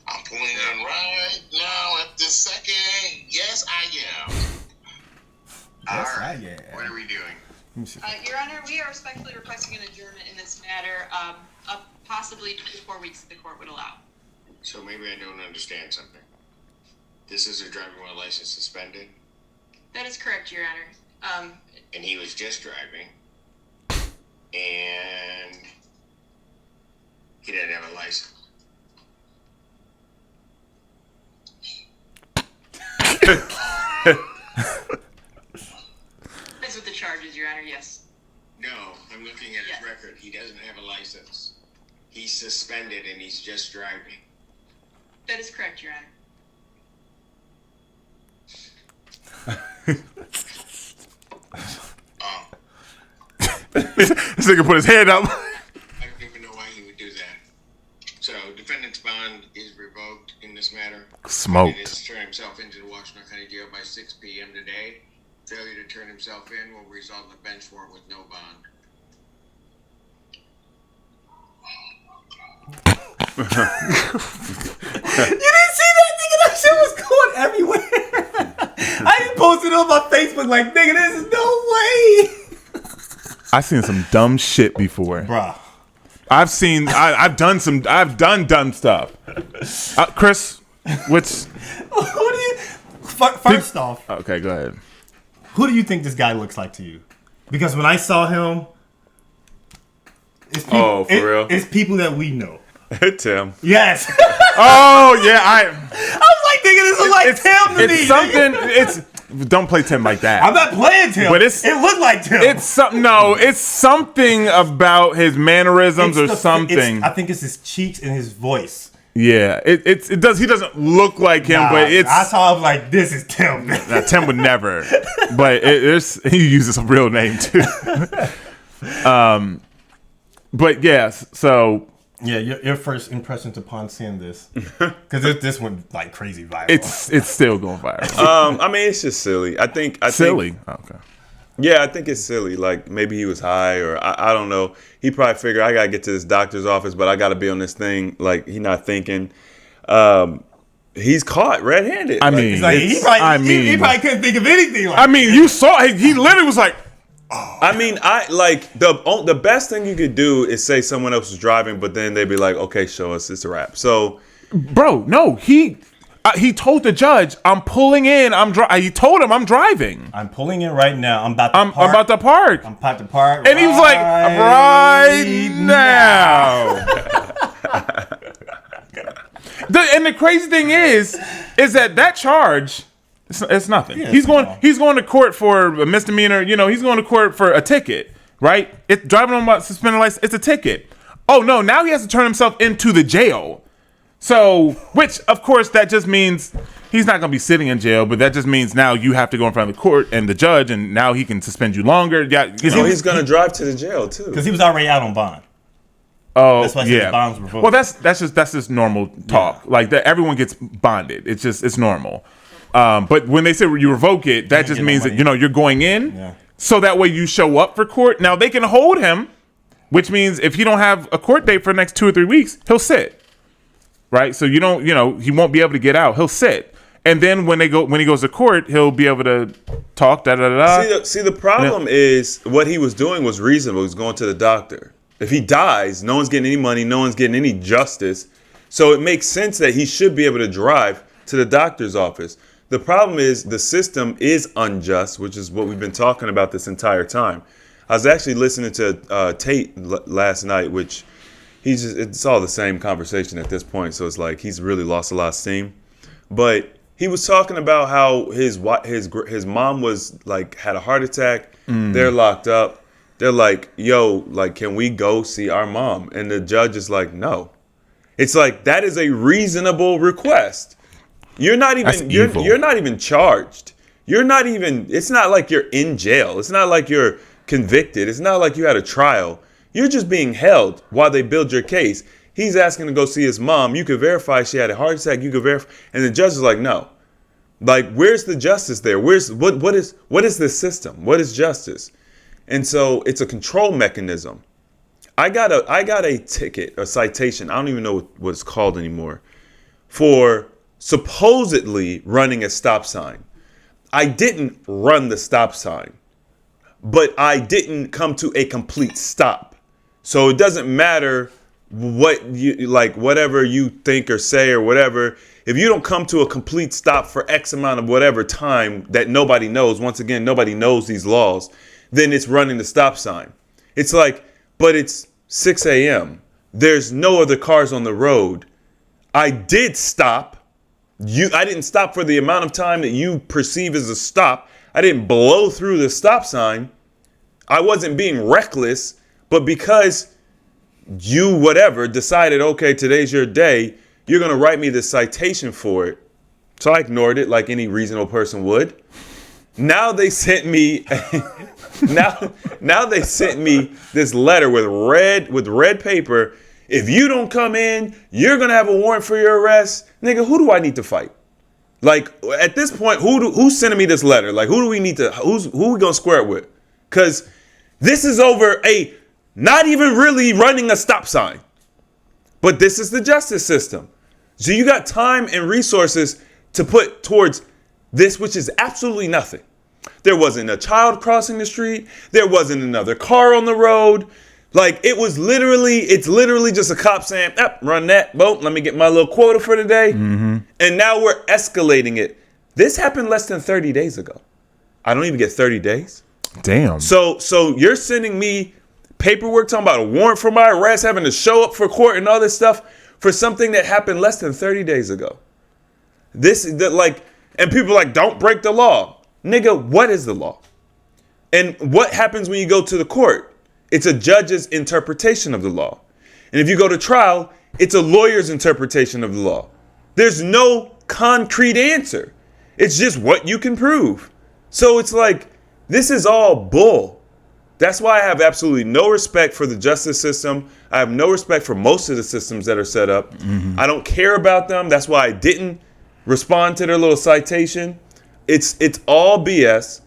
I'm pulling in right now at this second. Yes, I am. Yes, All right. I am. What are we doing? Let me see. Your Honor, we are respectfully requesting an adjournment in this matter, up possibly 2 to 4 weeks the court would allow. So maybe I don't understand something. This is a driving while license suspended, That is correct, Your Honor. and he was just driving, and he didn't have a license. That's what the charge is, Your Honor, yes. No, I'm looking at his Yes. record. He doesn't have a license. He's suspended and he's just driving. That is correct, Your Honor. Oh, This nigga put his head up. I don't even know why he would do that. So, defendant's bond is revoked in this matter. Smoked. He has turned himself into the Washington County Jail by 6 p.m. today. Failure to turn himself in will result in a bench warrant with no bond. You didn't see that, nigga? That shit was going everywhere. I didn't post it on my Facebook like, nigga, this is no way. I've seen some dumb shit before. Bruh. I've done dumb stuff. Chris, which? Who do you... First off, Okay, go ahead. who do you think this guy looks like to you? Because when I saw him... It's people, Oh, for real? It's people that we know. Tim. Yes. Oh yeah, I was like, nigga, this is like Tim to me. it's nigga. something. It's don't play Tim like that. I'm not playing Tim. But it's- it looked like Tim. It's something. No, it's something about his mannerisms or something. I think it's his cheeks and his voice. Yeah, it does. He doesn't look like him, Nah, but it's. I saw him like, this is Tim. Now, Tim would never, but he uses a real name too. But yes, so Yeah, your first impressions upon seeing this, because this went like crazy viral. it's still going viral. I mean, it's just silly. I think Silly. Okay. Yeah, I think it's silly. Like maybe he was high, or I don't know. He probably figured I gotta get to this doctor's office, but I gotta be on this thing. Like he's not thinking. He's caught red-handed. I mean, It's like, he probably couldn't think of anything. Like, I mean, you saw he literally was like, I mean, I like the best thing you could do is say someone else was driving, but then they'd be like, "Okay, show us, it's a wrap." So, bro, no, he told the judge, "I'm pulling in. He told him I'm driving. I'm pulling in right now. I'm about to I'm park. about to park." I'm about to park. And he was like, right now. And the crazy thing is that charge, it's nothing. Yeah, he's come on. going to court for a misdemeanor. You know, he's going to court for a ticket, right? It's driving on a suspended license. It's a ticket. Oh no, now he has to turn himself into the jail. So, which of course that just means he's not going to be sitting in jail, but that just means now you have to go in front of the court and the judge, and now he can suspend you longer. Yeah, you know, he's gonna drive to the jail too. because he was already out on bond. Oh, That's why I said his bonds were revoked. Well, that's just normal talk. Like that, everyone gets bonded. It's normal. But when they say you revoke it, that just get no means that money. you're going in. Yeah. So that way you show up for court. Now they can hold him, which means if he don't have a court date for the next 2 or 3 weeks, he'll sit. Right. So he won't be able to get out. He'll sit. And then when he goes to court, he'll be able to talk. See, the problem is what he was doing was reasonable. He was going to the doctor. If he dies, no one's getting any money, no one's getting any justice. So it makes sense that he should be able to drive to the doctor's office. The problem is the system is unjust, which is what we've been talking about this entire time. I was actually listening to Tate last night, which it's all the same conversation at this point. So it's like he's really lost a lot of steam. But he was talking about how his mom was like had a heart attack. They're locked up. They're like, yo, like, can we go see our mom? And the judge is like, no. It's like that is a reasonable request. You're not even you're not even charged. You're not even. It's not like you're in jail. It's not like you're convicted. It's not like you had a trial. You're just being held while they build your case. He's asking to go see his mom. You could verify she had a heart attack. You could verify, and the judge is like, no. Like, where's the justice there? What is this system? What is justice? And so it's a control mechanism. I got a ticket, a citation. I don't even know what it's called anymore, for supposedly running a stop sign. I didn't run the stop sign, but I didn't come to a complete stop. So it doesn't matter what you like, whatever you think or say or whatever. If you don't come to a complete stop for X amount of whatever time that nobody knows, once again, nobody knows these laws, then it's running the stop sign. It's like, but it's 6 a.m. There's no other cars on the road. I did stop. I didn't stop for the amount of time that you perceive as a stop. I didn't blow through the stop sign. I wasn't being reckless, but because you, whatever, decided, okay, today's your day, you're going to write me the citation for it. So I ignored it like any reasonable person would. Now they sent me now they sent me this letter with red paper. If you don't come in, you're going to have a warrant for your arrest. Nigga, who do I need to fight? Like, at this point, who's sending me this letter? Like, who are we going to square it with? Because this is over not even really running a stop sign. But this is the justice system. So you got time and resources to put towards this, which is absolutely nothing. There wasn't a child crossing the street. There wasn't another car on the road. Like, it's literally just a cop saying, run that boat. Let me get my little quota for today. Mm-hmm. And now we're escalating it. This happened less than 30 days ago. I don't even get 30 days. Damn. So you're sending me paperwork talking about a warrant for my arrest, having to show up for court and all this stuff for something that happened less than 30 days ago. And people are like, don't break the law. Nigga, what is the law? And what happens when you go to the court? It's a judge's interpretation of the law. And if you go to trial, it's a lawyer's interpretation of the law. There's no concrete answer. It's just what you can prove. So it's like, this is all bull. That's why I have absolutely no respect for the justice system. I have no respect for most of the systems that are set up. Mm-hmm. I don't care about them. That's why I didn't respond to their little citation. It's all BS.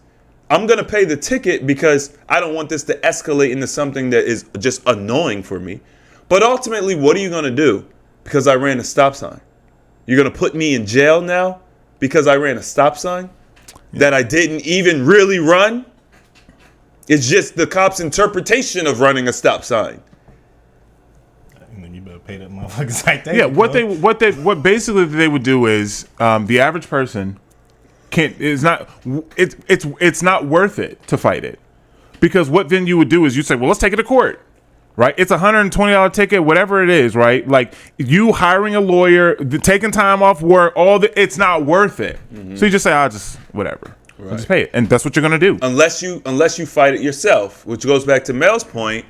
I'm going to pay the ticket because I don't want this to escalate into something that is just annoying for me. But ultimately, what are you going to do? Because I ran a stop sign. You're going to put me in jail now because I ran a stop sign that I didn't even really run? It's just the cop's interpretation of running a stop sign. You better pay that motherfucking citation. Yeah, what basically they would do is the average person it's not worth it to fight it, because what then you would do is you say, well, let's take it to court, right? It's $120 ticket, whatever it is, right? Like, you hiring a lawyer, taking time off work, it's not worth it. Mm-hmm. So you just say, I'll just whatever. Right. I'll just pay it, and that's what you're gonna do. Unless you fight it yourself, which goes back to Mel's point.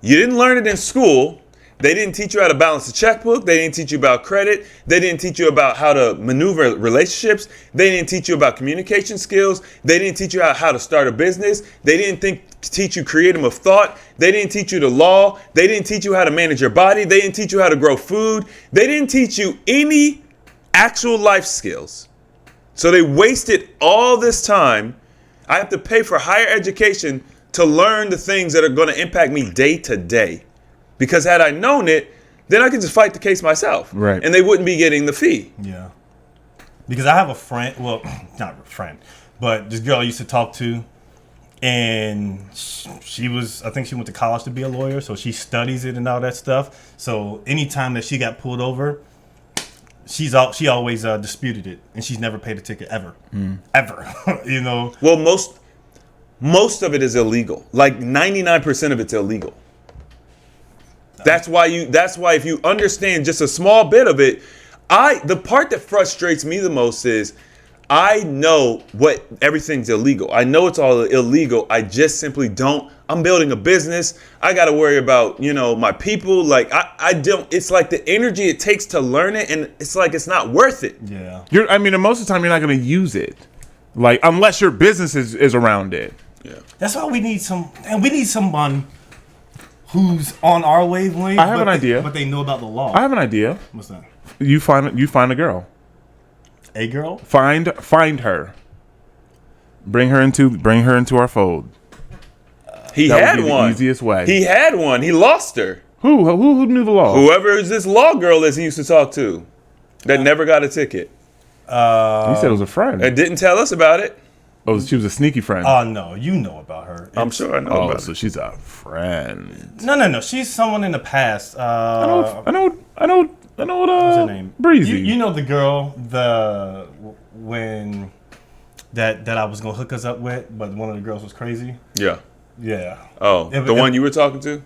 You didn't learn it in school. They didn't teach you how to balance the checkbook. They didn't teach you about credit. They didn't teach you about how to maneuver relationships. They didn't teach you about communication skills. They didn't teach you how to start a business. They didn't teach you creative of thought. They didn't teach you the law. They didn't teach you how to manage your body. They didn't teach you how to grow food. They didn't teach you any actual life skills. So they wasted all this time. I have to pay for higher education to learn the things that are going to impact me day to day. Because had I known it, then I could just fight the case myself. Right. And they wouldn't be getting the fee. Yeah. Because I have a friend, well, not a friend, but this girl I used to talk to, And she was, I think she went to college to be a lawyer, so she studies it and all that stuff. So anytime that she got pulled over, she always disputed it, and she's never paid a ticket ever, ever. You know. Well, most of it is illegal. Like 99% of it's illegal. That's why if you understand just a small bit of it, the part that frustrates me the most is I know what everything's illegal. I know it's all illegal. I just simply don't. I'm building a business. I got to worry about, my people. Like I don't, it's like the energy it takes to learn it. And it's like, it's not worth it. Yeah. And most of the time you're not going to use it. Like, unless your business is around it. Yeah. That's why we need someone who's on our wavelength. I have an idea. But they know about the law. I have an idea. What's that? You find a girl. A girl? Find her. Bring her into our fold. He That had would be one. the easiest way. He had one. He lost her. Who knew the law? Whoever this law girl is he used to talk to that never got a ticket. He said it was a friend. And didn't tell us about it. Oh, she was a sneaky friend. Oh, no. You know about her. I'm sure I know about so it. she's a friend. No. She's someone in the past. I know. What's her name? Breezy. You know the girl, when that I was gonna hook us up with, but one of the girls was crazy. Yeah. Yeah. Oh, the one you were talking to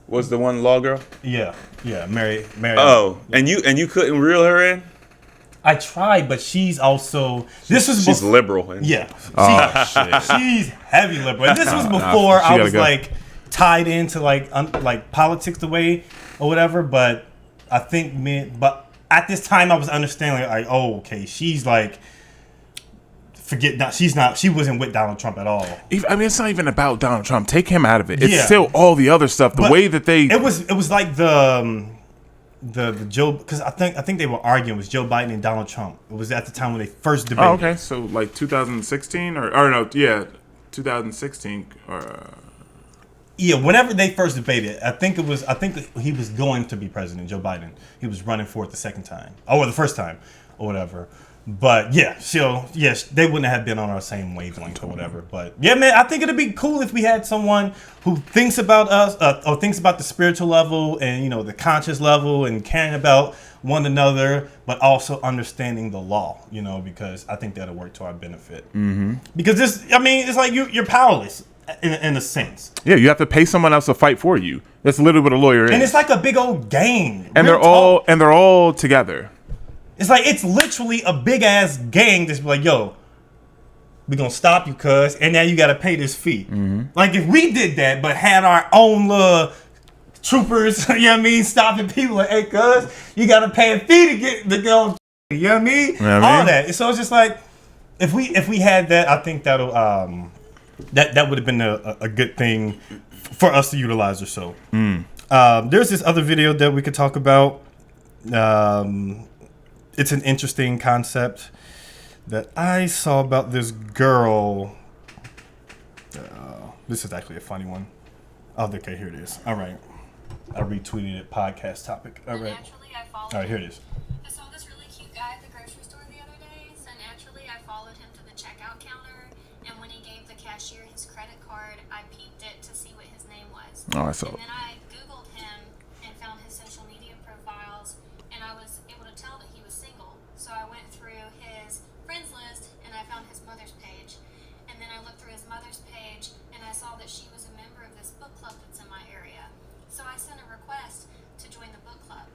was the one law girl? Yeah. Mary. Oh, and you couldn't reel her in? I tried, but she's also. She's liberal. Yeah. Shit. She's heavy liberal. And this was before I was go. like tied into like politics the way or whatever. But I think but at this time I was understanding like, oh, okay, she's like. She wasn't with Donald Trump at all. It's not even about Donald Trump. Take him out of it. It's Yeah. still all the other stuff. The But way that they. It was like the Joe, because I think they were arguing with Joe Biden and Donald Trump. It was at the time when they first debated. Oh, okay. So like 2016 or no, yeah, 2016 or. Yeah, whenever they first debated, I think he was going to be president, Joe Biden. He was running for it the second time, or the first time, or whatever. But yeah, they wouldn't have been on our same wavelength or whatever. But yeah, man, I think it'd be cool if we had someone who thinks about us, or thinks about the spiritual level and the conscious level and caring about one another, but also understanding the law. Because I think that'll work to our benefit. Mm-hmm. Because it's like you're powerless in a sense. Yeah, you have to pay someone else to fight for you. That's literally what a lawyer is. And it's like a big old gang. And they're all together. It's like it's literally a big ass gang that's like, yo, we're gonna stop you, cuz, and now you gotta pay this fee. Mm-hmm. Like if we did that, but had our own little troopers, stopping people, like, hey, cuz, you gotta pay a fee to go, you know what I mean? All that. So it's just like if we had that, I think that'll that would have been a good thing for us to utilize or so. There's this other video that we could talk about. It's an interesting concept that I saw about this girl. This is actually a funny one. Oh, okay, here it is. All right. I retweeted it, podcast topic. All right. All right, here it is. I saw this really cute guy at the grocery store the other day, so naturally I followed him to the checkout counter, and when he gave the cashier his credit card, I peeped it to see what his name was. Oh, I saw it. And then I Googled him and found his social media profiles, and I was able to tell that he was single. So I went through his friends list, and I found his mother's page. And then I looked through his mother's page, and I saw that she was a member of this book club that's in my area. So I sent a request to join the book club.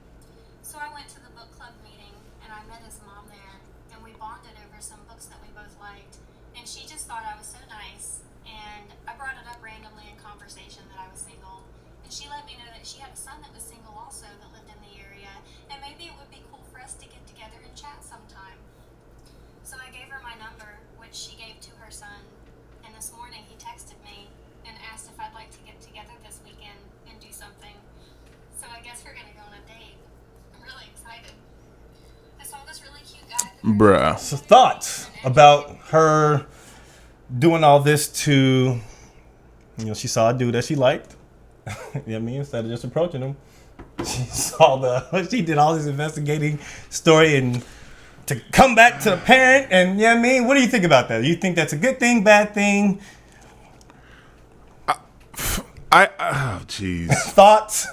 So I went to the book club meeting, and I met his mom there, and we bonded over some books that we both liked. And she just thought I was so nice, and I brought it up randomly in conversation that I was single. And she let me know that she had a son that was single also that lived in the area, and maybe it would be cool for us to get together and chat sometime. So I gave her my number, which she gave to her son, and this morning he texted me and asked if I'd like to get together this weekend and do something. So I guess we're gonna go on a date. I'm really excited. I saw this really cute guy. Bruh. So thoughts about her doing all this to, she saw a dude that she liked. You know what I mean? Instead of just approaching him, she did all this investigating story and to come back to the parent. And you know what I mean? What do you think about that? Do you think that's a good thing, bad thing? Oh, jeez. Thoughts?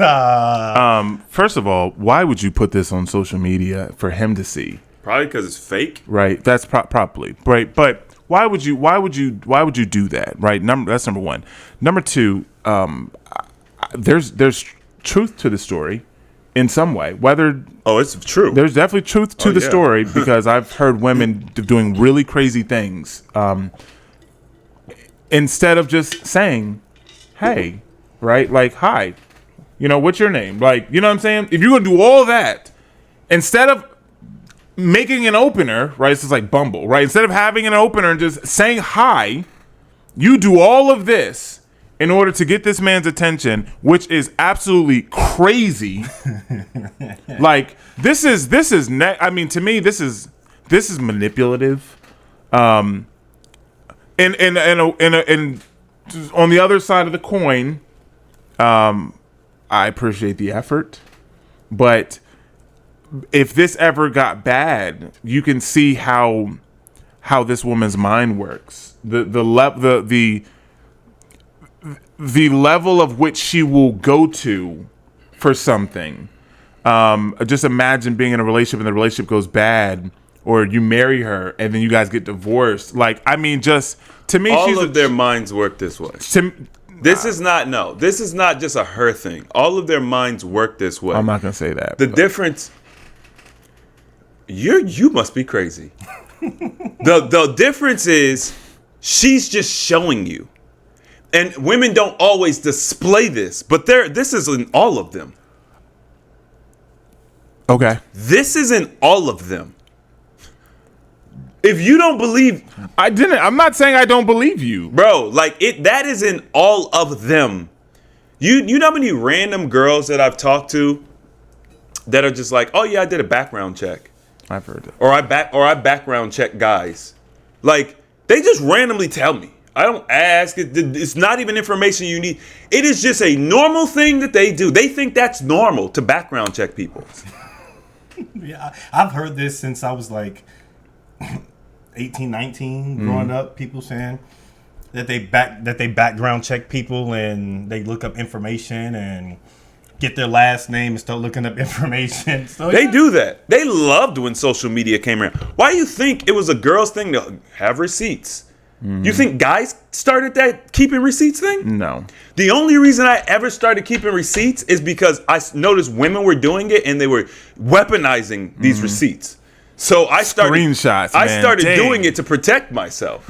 First of all, why would you put this on social media for him to see? Probably because it's fake. Right. That's probably right. But why would you do that? Right. That's number one. Number two, there's truth to the story in some way. Whether it's true. There's definitely truth to the yeah. story because I've heard women doing really crazy things. Instead of just saying, "Hey," right? Like, "Hi, what's your name?" Like, you know what I'm saying? If you're gonna do all that, instead of making an opener, right? It's just like Bumble, right? Instead of having an opener and just saying hi, you do all of this in order to get this man's attention, which is absolutely crazy. Like, I mean, to me, this is manipulative. And on the other side of the coin, I appreciate the effort, but if this ever got bad, you can see how this woman's mind works. The level of which she will go to for something. Just imagine being in a relationship and the relationship goes bad, or you marry her and then you guys get divorced. Like, I mean, just to me, all of their minds work this way. This is not just a her thing. All of their minds work this way. I'm not gonna say that. The difference. You must be crazy. The difference is she's just showing you. And women don't always display this, but this is in all of them. Okay. This is in all of them. If you don't believe, I'm not saying I don't believe you, bro. Like that is in all of them. You know how many random girls that I've talked to that are just like, oh yeah, I did a background check. I've heard that. Or I background check guys. Like, they just randomly tell me. I don't ask. It's not even information you need. It is just a normal thing that they do. They think that's normal to background check people. Yeah, I've heard this since I was like 18, 19, growing up. People saying that they background check people and they look up information and get their last name and start looking up information. So they do that. They loved when social media came around. Why do you think it was a girl's thing to have receipts? You think guys started that keeping receipts thing? No. The only reason I ever started keeping receipts is because I noticed women were doing it and they were weaponizing these receipts. So I started screenshots. I started doing it to protect myself.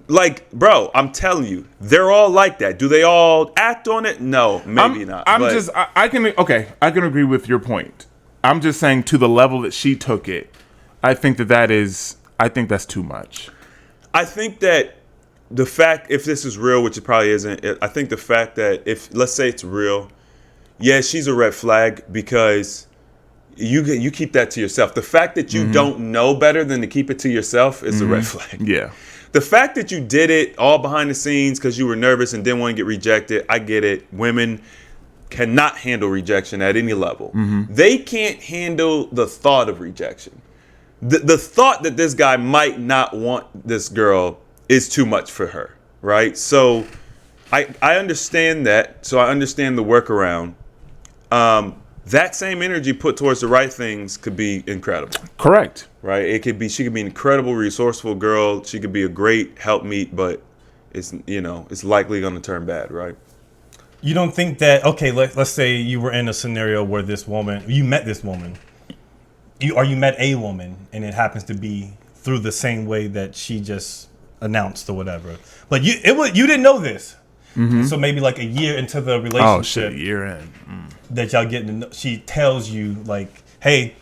Like, bro, I'm telling you, they're all like that. Do they all act on it? No, maybe not. I can agree with your point. I'm just saying, to the level that she took it, I think that's too much. I think that the fact, if this is real, which it probably isn't, I think the fact that if, let's say it's real, yeah, she's a red flag because you keep that to yourself. The fact that you don't know better than to keep it to yourself is a red flag. Yeah. The fact that you did it all behind the scenes because you were nervous and didn't want to get rejected, I get it. Women cannot handle rejection at any level. They can't handle the thought of rejection. The thought that this guy might not want this girl is too much for her, right? So I understand that. So I understand the workaround. That same energy put towards the right things could be incredible. Correct. Right? She could be an incredible, resourceful girl. She could be a great helpmeet, but it's likely going to turn bad, right? You don't think that, okay, let's say you were in a scenario where you met this woman. You met a woman, and it happens to be through the same way that she just announced or whatever. But you didn't know this. So maybe like a year into the relationship. Oh shit, year in. That y'all getting to know, she tells you like, hey,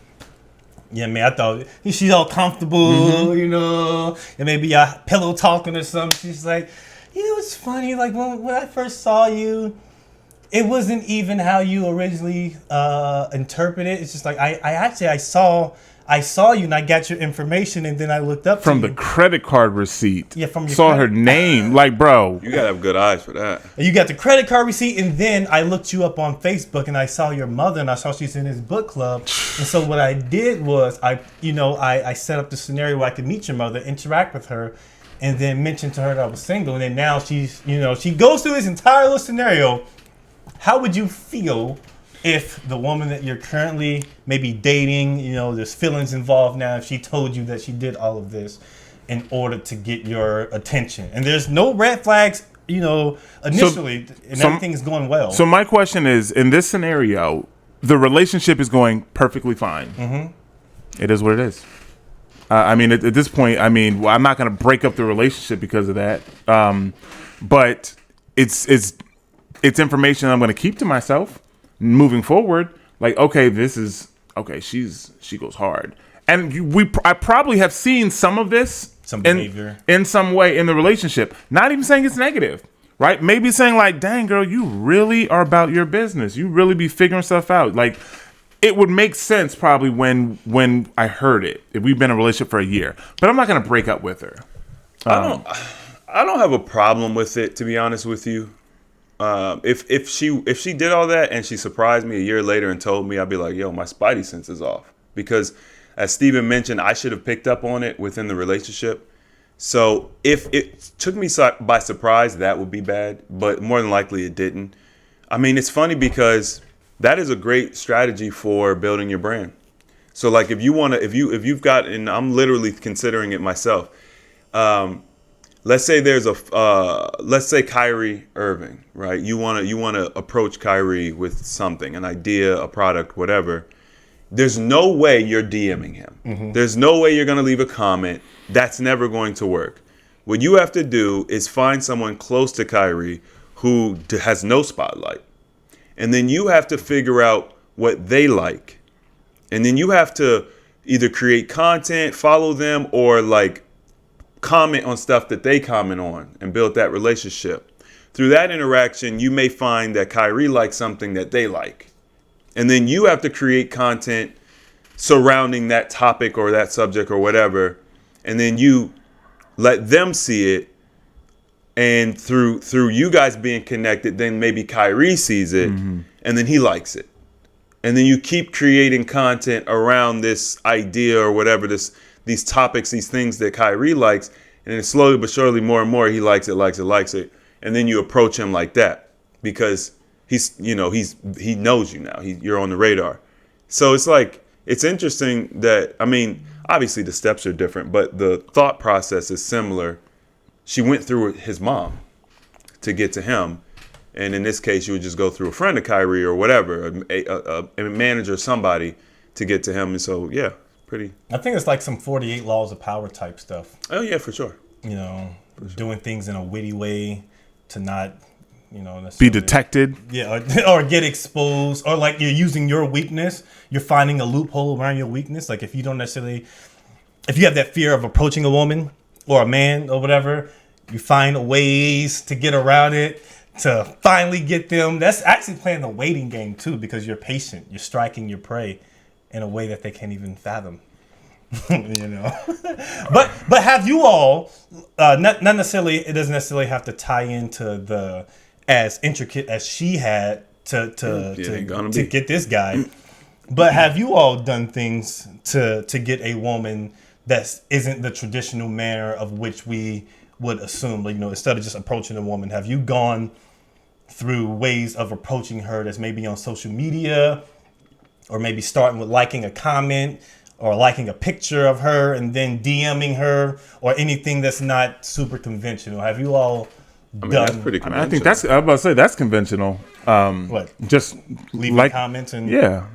yeah, man, I thought she's all comfortable, and maybe y'all pillow talking or something. She's like, it's funny, like when I first saw you, it wasn't even how you originally interpreted. It's just like I saw you and I got your information and then I looked up from to the credit card receipt. Yeah, from your saw her name. Like, bro, you gotta have good eyes for that. You got the credit card receipt, and then I looked you up on Facebook and I saw your mother and I saw she's in this book club. And so what I did was I set up the scenario where I could meet your mother, interact with her, and then mentioned to her that I was single, and then now she's, she goes through this entire little scenario. How would you feel if the woman that you're currently maybe dating, there's feelings involved now, if she told you that she did all of this in order to get your attention, and there's no red flags, initially, and everything's going well? So my question is, in this scenario, the relationship is going perfectly fine. Mm-hmm. It is what it is. At this point, I'm not going to break up the relationship because of that. But it's information I'm going to keep to myself moving forward. Like, okay, she goes hard, and I probably have seen some of this, some behavior in some way in the relationship. Not even saying it's negative, right? Maybe saying like, dang girl, you really are about your business. You really be figuring stuff out. Like, it would make sense probably when I heard it, if we've been in a relationship for a year, but I'm not going to break up with her. I don't have a problem with it, to be honest with you. If she did all that and she surprised me a year later and told me, I'd be like, yo, my spidey sense is off. Because as Steven mentioned, I should have picked up on it within the relationship. So if it took me by surprise, that would be bad. But more than likely it didn't. It's funny because that is a great strategy for building your brand. So like if you've got, and I'm literally considering it myself. Let's say let's say Kyrie Irving, right? You want to approach Kyrie with something, an idea, a product, whatever. There's no way you're DMing him. Mm-hmm. There's no way you're going to leave a comment. That's never going to work. What you have to do is find someone close to Kyrie who has no spotlight. And then you have to figure out what they like. And then you have to either create content, follow them, or like comment on stuff that they comment on and build that relationship. Through that interaction, you may find that Kyrie likes something that they like. And then you have to create content surrounding that topic or that subject or whatever. And then you let them see it. And through you guys being connected, then maybe Kyrie sees it, mm-hmm. and then he likes it. And then you keep creating content around this idea or whatever, these topics, these things that Kyrie likes. And then slowly but surely, more and more, he likes it. And then you approach him like that because he knows you now. You're on the radar. So it's like, it's interesting that, obviously the steps are different, but the thought process is similar. She went through his mom to get to him. And in this case, you would just go through a friend of Kyrie or whatever, a manager or somebody to get to him. And so, yeah, pretty. I think it's like some 48 laws of power type stuff. Oh, yeah, for sure. Doing things in a witty way to not, be detected. Yeah, or get exposed. Or like you're using your weakness. You're finding a loophole around your weakness. Like if you have that fear of approaching a woman or a man or whatever, you find ways to get around it, to finally get them. That's actually playing the waiting game too, because you're patient. You're striking your prey in a way that they can't even fathom. But have you all, not necessarily, it doesn't necessarily have to tie into the as intricate as she had to get this guy. But have you all done things to get a woman that isn't the traditional manner of which we would assume? Like, instead of just approaching a woman, have you gone through ways of approaching her that's maybe on social media, or maybe starting with liking a comment or liking a picture of her and then DMing her, or anything that's not super conventional? Have you all done? That's pretty conventional. I think I'm about to say that's conventional. What? Just leaving comments and yeah.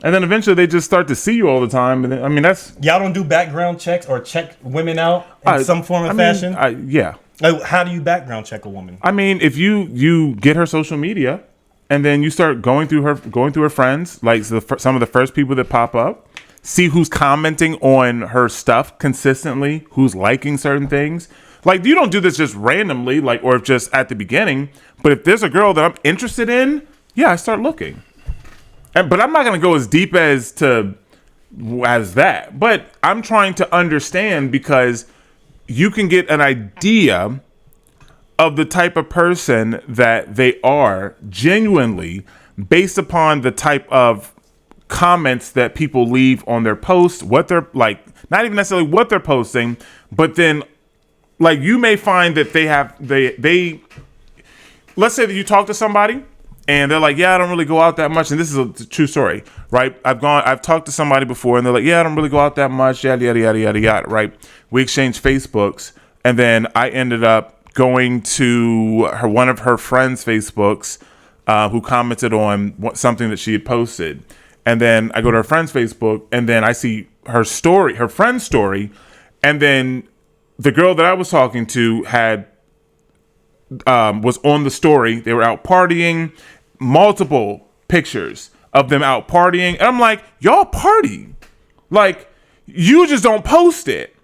And then eventually they just start to see you all the time. And then, that's... Y'all don't do background checks or check women out in some form of fashion? Yeah. How do you background check a woman? If you get her social media and then you start going through her friends, like some of the first people that pop up, see who's commenting on her stuff consistently, who's liking certain things. Like, you don't do this just randomly, or just at the beginning. But if there's a girl that I'm interested in, yeah, I start looking. But I'm not going to go as deep as that. But I'm trying to understand, because you can get an idea of the type of person that they are genuinely based upon the type of comments that people leave on their posts, what they're like, not even necessarily what they're posting, but then like you may find that they let's say that you talk to somebody and they're like, yeah, I don't really go out that much. And this is a true story, right? I've talked to somebody before and they're like, yeah, I don't really go out that much, yada, yada, yada, yada, yada, right? We exchanged Facebooks and then I ended up going to one of her friends' Facebooks who commented on something that she had posted. And then I go to her friend's Facebook and then I see her story, her friend's story. And then the girl that I was talking to had was on the story. They were out partying, multiple pictures of them out partying. And I'm like, y'all party. Like, you just don't post it.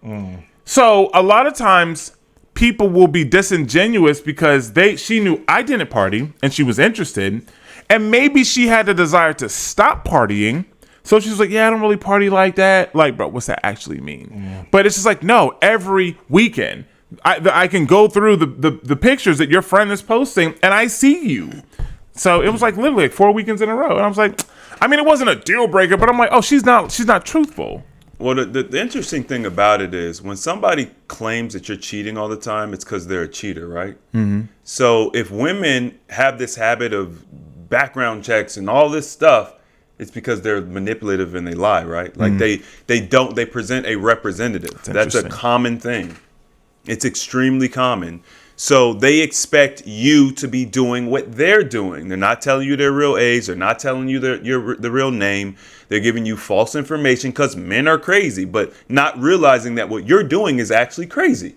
So a lot of times people will be disingenuous because she knew I didn't party and she was interested. And maybe she had the desire to stop partying. So she's like, yeah, I don't really party like that. Like, bro, what's that actually mean? But it's just like, no, every weekend I can go through the pictures that your friend is posting and I see you. So it was like literally like 4 weekends in a row. And I was like, I mean, it wasn't a deal breaker, but I'm like, oh, she's not truthful. Well, the interesting thing about it is when somebody claims that you're cheating all the time, it's because they're a cheater, right? Mm-hmm. So if women have this habit of background checks and all this stuff, it's because they're manipulative and they lie, right? Like they present a representative. That's a common thing. It's extremely common. So they expect you to be doing what they're doing. They're not telling you their real age. They're not telling you the real name. They're giving you false information because men are crazy, but not realizing that what you're doing is actually crazy.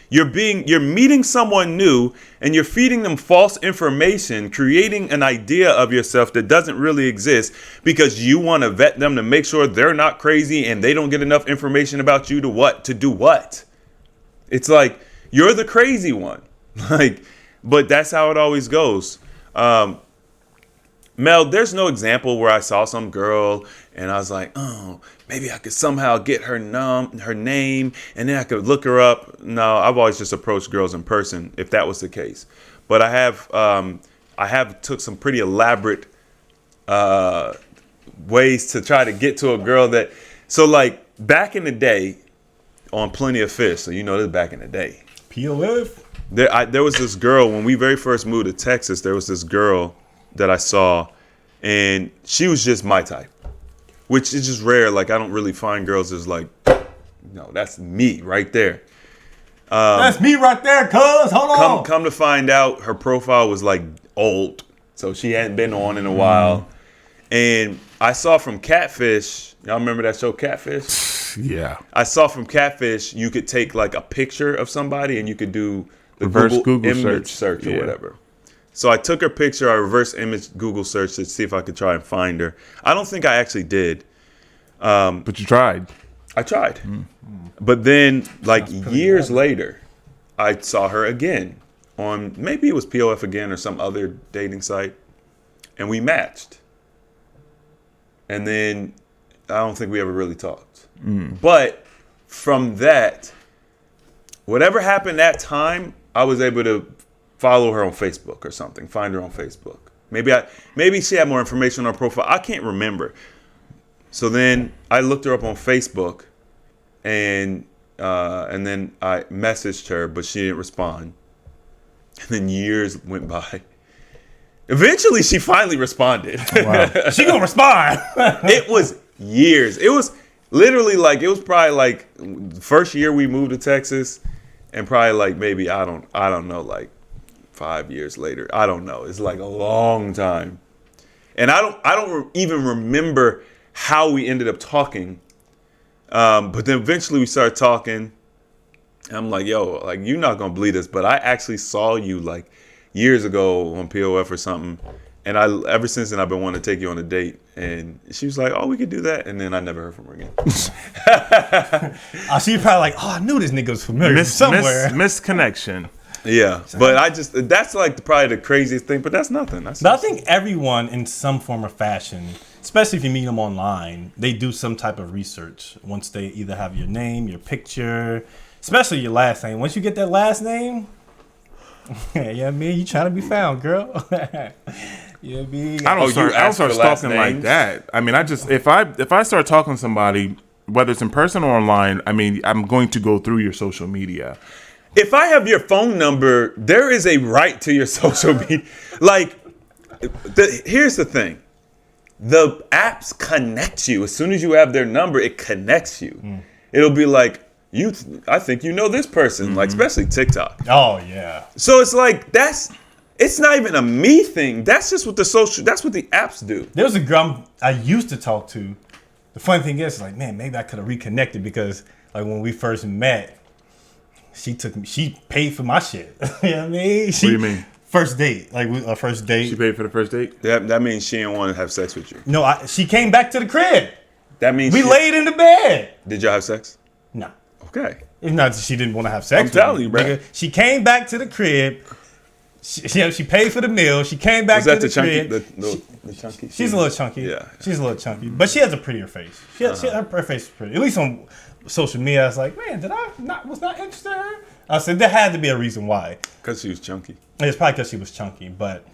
You're meeting someone new and you're feeding them false information, creating an idea of yourself that doesn't really exist because you want to vet them to make sure they're not crazy and they don't get enough information about you to do what? It's like, you're the crazy one. But that's how it always goes. Mel, there's no example where I saw some girl and I was like, oh, maybe I could somehow get her name and then I could look her up. No, I've always just approached girls in person if that was the case. But I have took some pretty elaborate ways to try to get to a girl that. So like back in the day on Plenty of Fish, so you know this back in the day. POF. There was this girl when we very first moved to Texas. There was this girl that I saw, and she was just my type, which is just rare. Like I don't really find girls as like, no, that's me right there. That's me right there, cuz. Hold on. Come to find out, her profile was like old, so she hadn't been on in a while. And I saw from Catfish. Y'all remember that show Catfish? Yeah. I saw from Catfish you could take like a picture of somebody and you could do the reverse Google image search or whatever. So I took her picture, I reverse image Google search to see if I could try and find her. I don't think I actually did. But you tried. I tried. But then like years later, I saw her again on, maybe it was POF again or some other dating site. And we matched. And then I don't think we ever really talked. But from that, whatever happened that time, I was able to follow her on Facebook or something, find her on Facebook. Maybe she had more information on her profile. I can't remember. So then I looked her up on Facebook and then I messaged her, but she didn't respond. And then years went by. Eventually, she finally responded. Wow. She gonna respond. It was years. It was literally like, it was probably like first year we moved to Texas, and probably like maybe I don't know, like 5 years later. I don't know. It's like a long time, and I don't even remember how we ended up talking. But then eventually we started talking. And I'm like, yo, like you're not gonna believe this, but I actually saw you like years ago on POF or something, and ever since then I've been wanting to take you on a date. And she was like, oh, we could do that, and then I never heard from her again. She probably like, oh, I knew this nigga was familiar somewhere. Misconnection. Yeah, but that's like probably the craziest thing, but that's nothing. I think everyone in some form or fashion, especially if you meet them online, they do some type of research once they either have your name, your picture, especially your last name. Once you get that last name, yeah, man, you trying to be found, girl. Yeah, me. I don't start stalking like that. I mean, if I start talking to somebody, whether it's in person or online, I mean, I'm going to go through your social media. if I have your phone number, there is a right to your social media. Like, here's the thing. The apps connect you. As soon as you have their number, it connects you. It'll be like, I think you know this person, like especially TikTok. Oh yeah. So it's like it's not even a me thing. That's just what that's what the apps do. There was a girl I used to talk to. The funny thing is, like, man, maybe I could have reconnected because, like, when we first met, she paid for my shit. You know what I mean? What do you mean? First date, like a first date. She paid for the first date? That means she didn't want to have sex with you. No, she came back to the crib. That means We laid in the bed. Did y'all have sex? No. Okay. It's not that she didn't want to have sex. I'm telling you, bro. Nigga. She came back to the crib. She paid for the meal. She came back to the crib. The chunky? She's a little chunky. Yeah. She's a little chunky. But she has a prettier face. Her face is pretty. At least on social media, I was like, man, was not interested in her? I said, there had to be a reason why. Because she was chunky. It's probably because she was chunky, but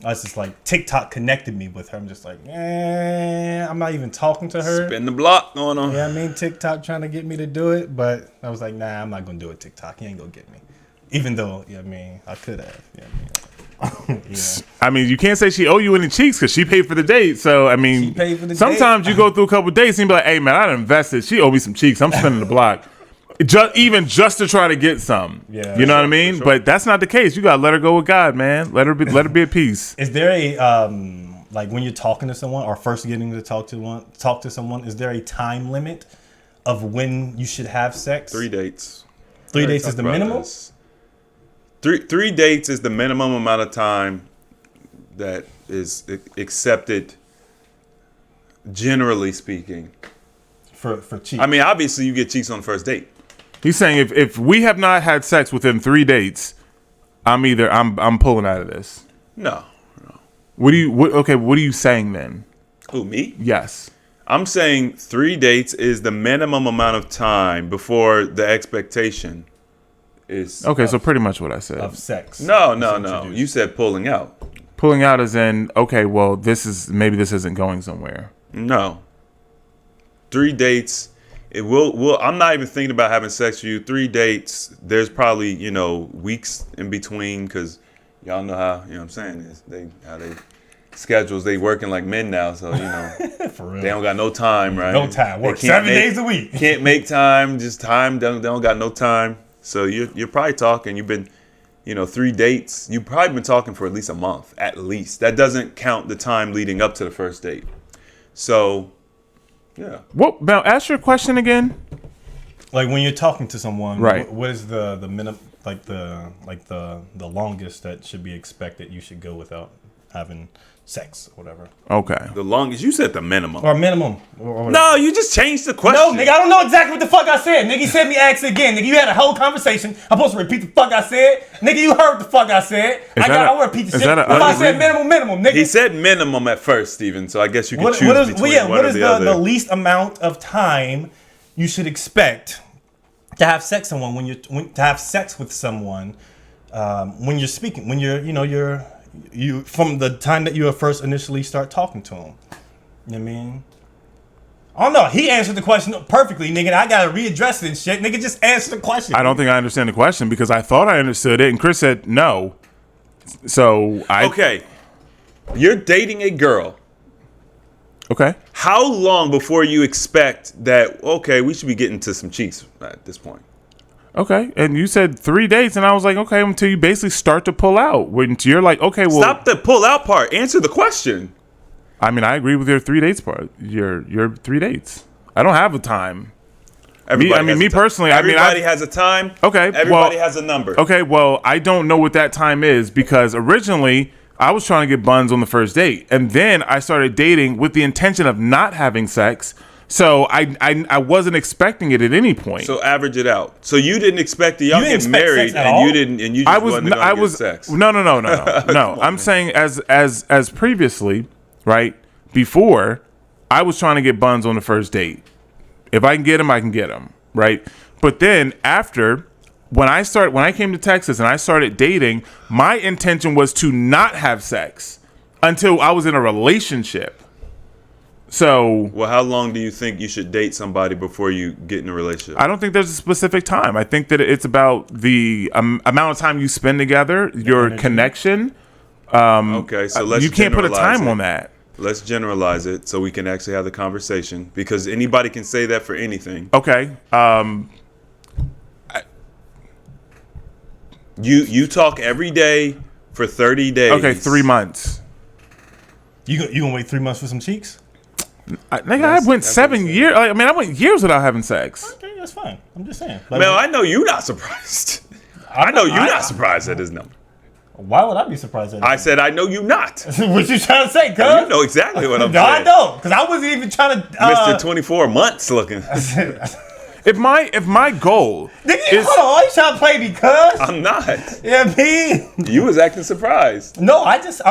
I was just like, TikTok connected me with her. I'm just like, I'm not even talking to her. Spin the block going on. Yeah, I mean, TikTok trying to get me to do it, but I was like, nah, I'm not going to do it, TikTok. He ain't going to get me. Even though, I could have. I mean, you can't say she owe you any cheeks because she paid for the date. So, I mean, She paid for the sometimes date. you go through a couple dates and you be like, hey, man, I done invested. She owe me some cheeks. I'm spinning the block. Just to try to get some. Yeah. You know what I mean? sure. But that's not the case. You got to let her go with God, man. Let her be at peace. Is there a, like when you're talking to someone or first getting to talk to someone, is there a time limit of when you should have sex? 3 dates. 3 dates is the Talk about minimum? this. Three dates is the minimum amount of time that is accepted, generally speaking. For cheeks. I mean, obviously, you get cheeks on the first date. He's saying if we have not had sex within 3 dates, I'm pulling out of this. No. What are you saying then? Who, me? Yes. I'm saying 3 dates is the minimum amount of time before the expectation is. Okay, so pretty much what I said. of sex. No. introduced. You said pulling out. Pulling out as in, okay, well, this isn't going somewhere. No. 3 dates. It will. I'm not even thinking about having sex with you. 3 dates. There's probably weeks in between because y'all know how what I'm saying is they schedules. They working like men now, so For real. they don't got no time, right? No time. They Work can't 7 days a week. Can't make time. Just time. They don't got no time. So you're probably talking. You've been 3 dates. You've probably been talking for at least a month, at least. That doesn't count the time leading up to the first date. So. Yeah. What now? Ask your question again. Like when you're talking to someone, Right. What is the minimum, like the longest that should be expected you should go without having sex or whatever, Okay. The longest you said the minimum. or minimum? Or No, you just changed the question. no, nigga, I don't know exactly what the fuck I said. Nigga, you said me ask it again. Nigga, you had a whole conversation. I'm supposed to repeat the fuck I said. Nigga, you heard the fuck I said. I want to repeat the is shit. that a If I said ugly- minimum, nigga. He said minimum at first, Steven. So I guess you can choose between one what or is the the other. least amount of time you should expect to have sex with someone when you're speaking, when you're from the time that you first initially start talking to them. You know what I mean? I don't know. He answered the question perfectly, nigga. I gotta readdress it and shit. Nigga, just answer the question. I don't think I understand the question because I thought I understood it, and Chris said no. So Okay. You're dating a girl. Okay. How long before you expect that, okay, we should be getting to some cheeks at this point? Okay. And you said 3 dates, and I was like, okay, until you basically start to pull out. When you're like, okay, well, Stop the pull out part. Answer the question. I mean, I agree with your 3 dates part. Your 3 dates. I don't have a time. Everybody has me a time. personally, Everybody has a time. Okay, Everybody well- has a number. Okay, well, I don't know what that time is because originally I was trying to get buns on the first date, and then I started dating with the intention of not having sex. So I wasn't expecting it at any point. So average it out. So you didn't expect y'all You didn't get expect married, sex at and all? you didn't, and you just wasn't gonna get sex. No. I'm saying as previously, right before, I was trying to get buns on the first date. If I can get them, I can get them, right? But then after, when I came to Texas and I started dating, my intention was to not have sex until I was in a relationship. So Well, how long do you think you should date somebody before you get in a relationship? I don't think there's a specific time. I think that it's about the amount of time you spend together, your connection. Okay, so let's You can't put a generalize time it. on that. Let's generalize it so we can actually have the conversation, because anybody can say that for anything. Okay. You talk every day for 30 days. Okay, 3 months. You gonna wait 3 months for some cheeks? I went 7 years. I mean, I went years without having sex. Okay, that's fine. I'm just saying. Like, Mel, I know you're not surprised. I know you're not surprised at his number. why would I be surprised at I said I know you not. what you trying to say, cuz? You know exactly what I'm No, I saying. don't, because I wasn't even trying to. Mr. 24 months looking. If my goal Nigga, is hold on, you trying to play me, cuz? I'm not. Yeah, me. You was acting surprised. No, I'm just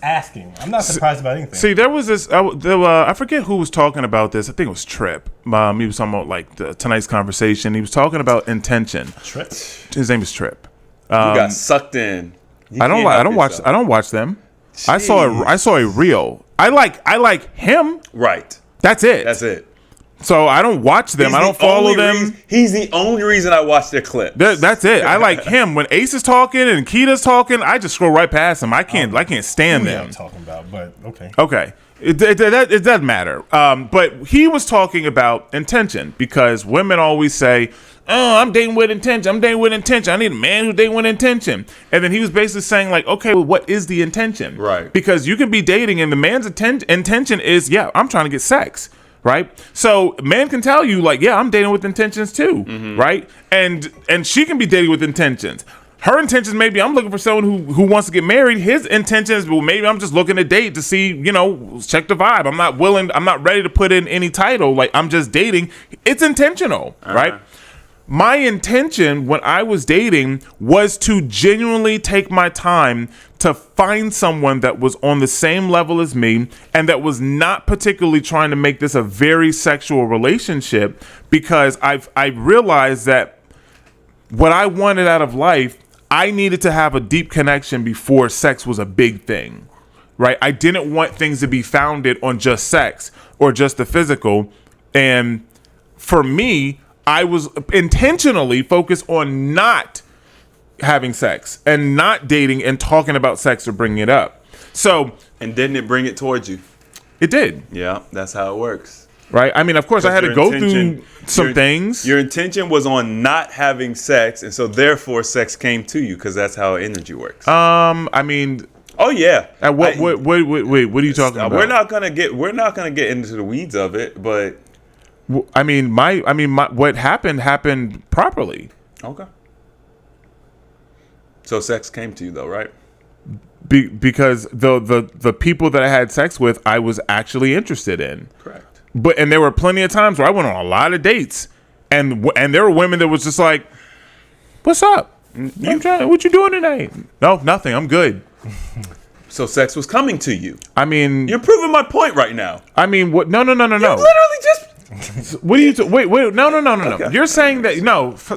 asking. I'm not surprised about anything. see, there was this. I forget who was talking about this. I think it was Tripp. He was talking about like tonight's conversation. He was talking about intention. Trip. His name is Tripp. You got sucked in. You I don't can't like. I help don't watch. yourself. I don't watch them. I saw a reel. I like him. Right. That's it. That's it. So I don't watch them. He's I don't the follow only them. he's the only reason I watch their clips. That's it. I like him. When Ace is talking and Keita's talking, I just scroll right past him. I can't stand Who them. I'm talking about, but okay. Okay. It doesn't matter. But he was talking about intention, because women always say, oh, I'm dating with intention. I'm dating with intention. I need a man who's dating with intention. And then he was basically saying like, okay, well, what is the intention? Right. Because you can be dating and the man's intention is, yeah, I'm trying to get sex. Right. So man can tell you like, yeah, I'm dating with intentions too. Right. And she can be dating with intentions. Her intentions, maybe I'm looking for someone who wants to get married. His intentions, well, maybe I'm just looking to date to see, check the vibe. I'm not ready to put in any title. Like, I'm just dating. It's intentional, right? My intention when I was dating was to genuinely take my time to find someone that was on the same level as me and that was not particularly trying to make this a very sexual relationship, because I realized that what I wanted out of life, I needed to have a deep connection before sex was a big thing, right? I didn't want things to be founded on just sex or just the physical. And for me, I was intentionally focused on not having sex and not dating and talking about sex or bringing it up. So, And didn't it bring it towards you? it did, Yeah, that's how it works. right? I mean, of course, I had to Your go intention- through some your- things. Your intention was on not having sex, and so therefore sex came to you, because that's how energy works. I mean, oh yeah. at what are you talking about? We're not gonna get into the weeds of it, but I mean, what happened properly. okay. So sex came to you though, right? Because the people that I had sex with, I was actually interested in. Correct. And there were plenty of times where I went on a lot of dates, and there were women that was just like, "What's up? What you doing tonight?" No, nothing. I'm good. So sex was coming to you. I mean, You're proving my point right now. what? No. Literally just. What are you? Wait. No. Okay. You're saying that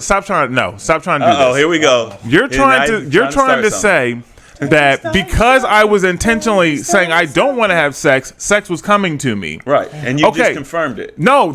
stop trying to do Oh, this. here we go. You're trying to say that because I was intentionally saying I don't want to have sex, sex was coming to me. Right, and you Okay. just confirmed it. No,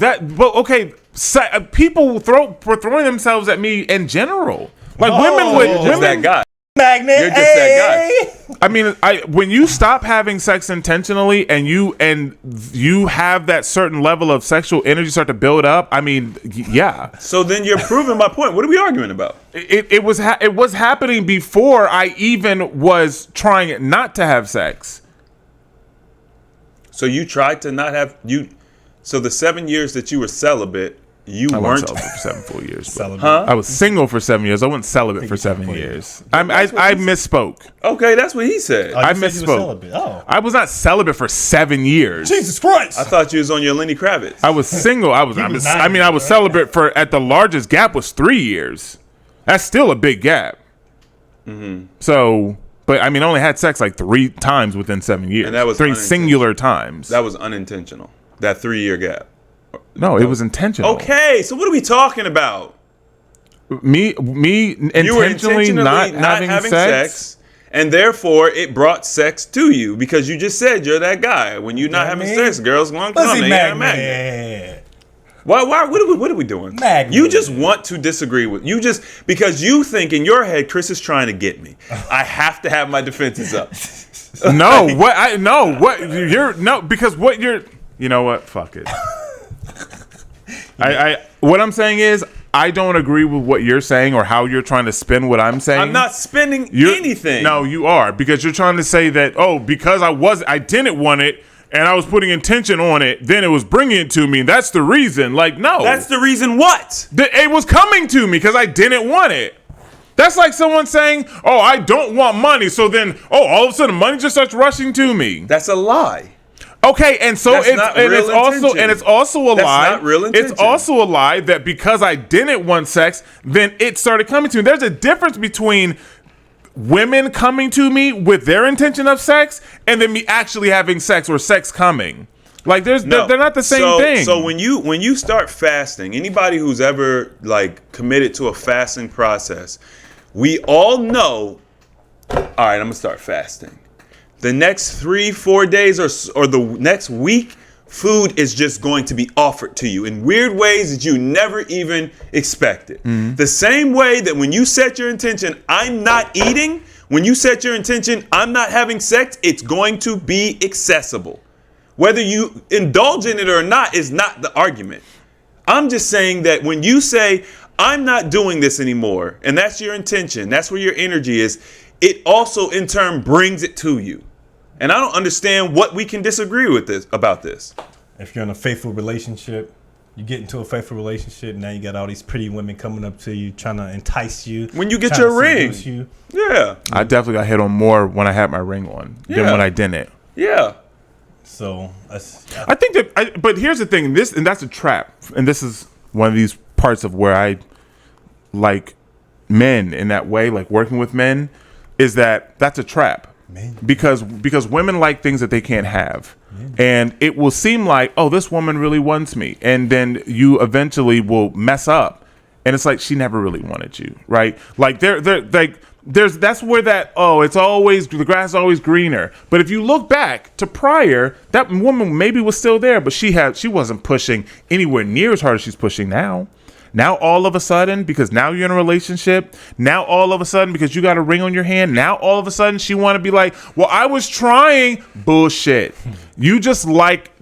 people were throwing themselves at me in general. Like women would. You're just that guy. Magnet. You're just that guy. I mean, when you stop having sex intentionally and you have that certain level of sexual energy start to build up, I mean, yeah. So then you're proving my point. What are we arguing about? It was happening before I even was trying not to have sex. So you tried to not have you. So the 7 years that you were celibate, you I weren't. wasn't celibate for 7 full years. but- Huh? I was single for 7 years. I wasn't celibate for 7 years. I misspoke. Okay, that's what he said. Oh, you I said you was misspoke. celibate. Oh. I was not celibate for 7 years. Jesus Christ. I thought you was on your Lenny Kravitz. I was single. I was celibate for at the largest gap was 3 years. That's still a big gap. So, but I mean, I only had sex like 3 times within 7 years. And that was 3 unintentional. singular times. That was unintentional. That 3-year gap. No, it was intentional. Okay, so what are we talking about? Me You were intentionally not having sex. And therefore, it brought sex to you because you just said you're that guy. When you're not having sex, girls gonna come. Pussy They got a magnet. magnet. Why? What are we doing? Magnet. You just want to disagree with you just because you think in your head Chris is trying to get me. I have to have my defenses up. No, because what you're, you know what? Fuck it. What I'm saying is, I don't agree with what you're saying or how you're trying to spin what I'm saying. I'm not spending anything. No, you are, because you're trying to say that, because I didn't want it and I was putting intention on it, then it was bringing it to me. And that's the reason. Like, no. That's the reason what? It was coming to me because I didn't want it. That's like someone saying, I don't want money. So then, all of a sudden money just starts rushing to me. That's a lie. Okay, and so it's also a lie. Not real intention. It's also a lie that because I didn't want sex, then it started coming to me. There's a difference between women coming to me with their intention of sex and then me actually having sex or sex coming. Like they're not the same thing. So when you start fasting, anybody who's ever like committed to a fasting process, we all know. All right, I'm gonna start fasting. The next 3-4 days or the next week, food is just going to be offered to you in weird ways that you never even expected. Mm-hmm. The same way that when you set your intention, I'm not eating. When you set your intention, I'm not having sex, it's going to be accessible. Whether you indulge in it or not is not the argument. I'm just saying that when you say, I'm not doing this anymore, and that's your intention, that's where your energy is, it also in turn brings it to you. And I don't understand what we can disagree with about this. If you're in a faithful relationship, you get into a faithful relationship, now you got all these pretty women coming up to you, trying to entice you. When you get your ring. Yeah. I definitely got hit on more when I had my ring on than when I didn't. Yeah. So I think that, but here's the thing, and that's a trap. And this is one of these parts of where I like men in that way, like working with men, is that's a trap. Because women like things that they can't have. And it will seem like, this woman really wants me. And then you eventually will mess up. And it's like, she never really wanted you, right? Like that's where it's always, the grass is always greener. But if you look back to prior, that woman maybe was still there, but she wasn't pushing anywhere near as hard as she's pushing now. Now all of a sudden, because now you're in a relationship, now all of a sudden, because you got a ring on your hand, now all of a sudden she want to be like, well, I was trying. Bullshit. You like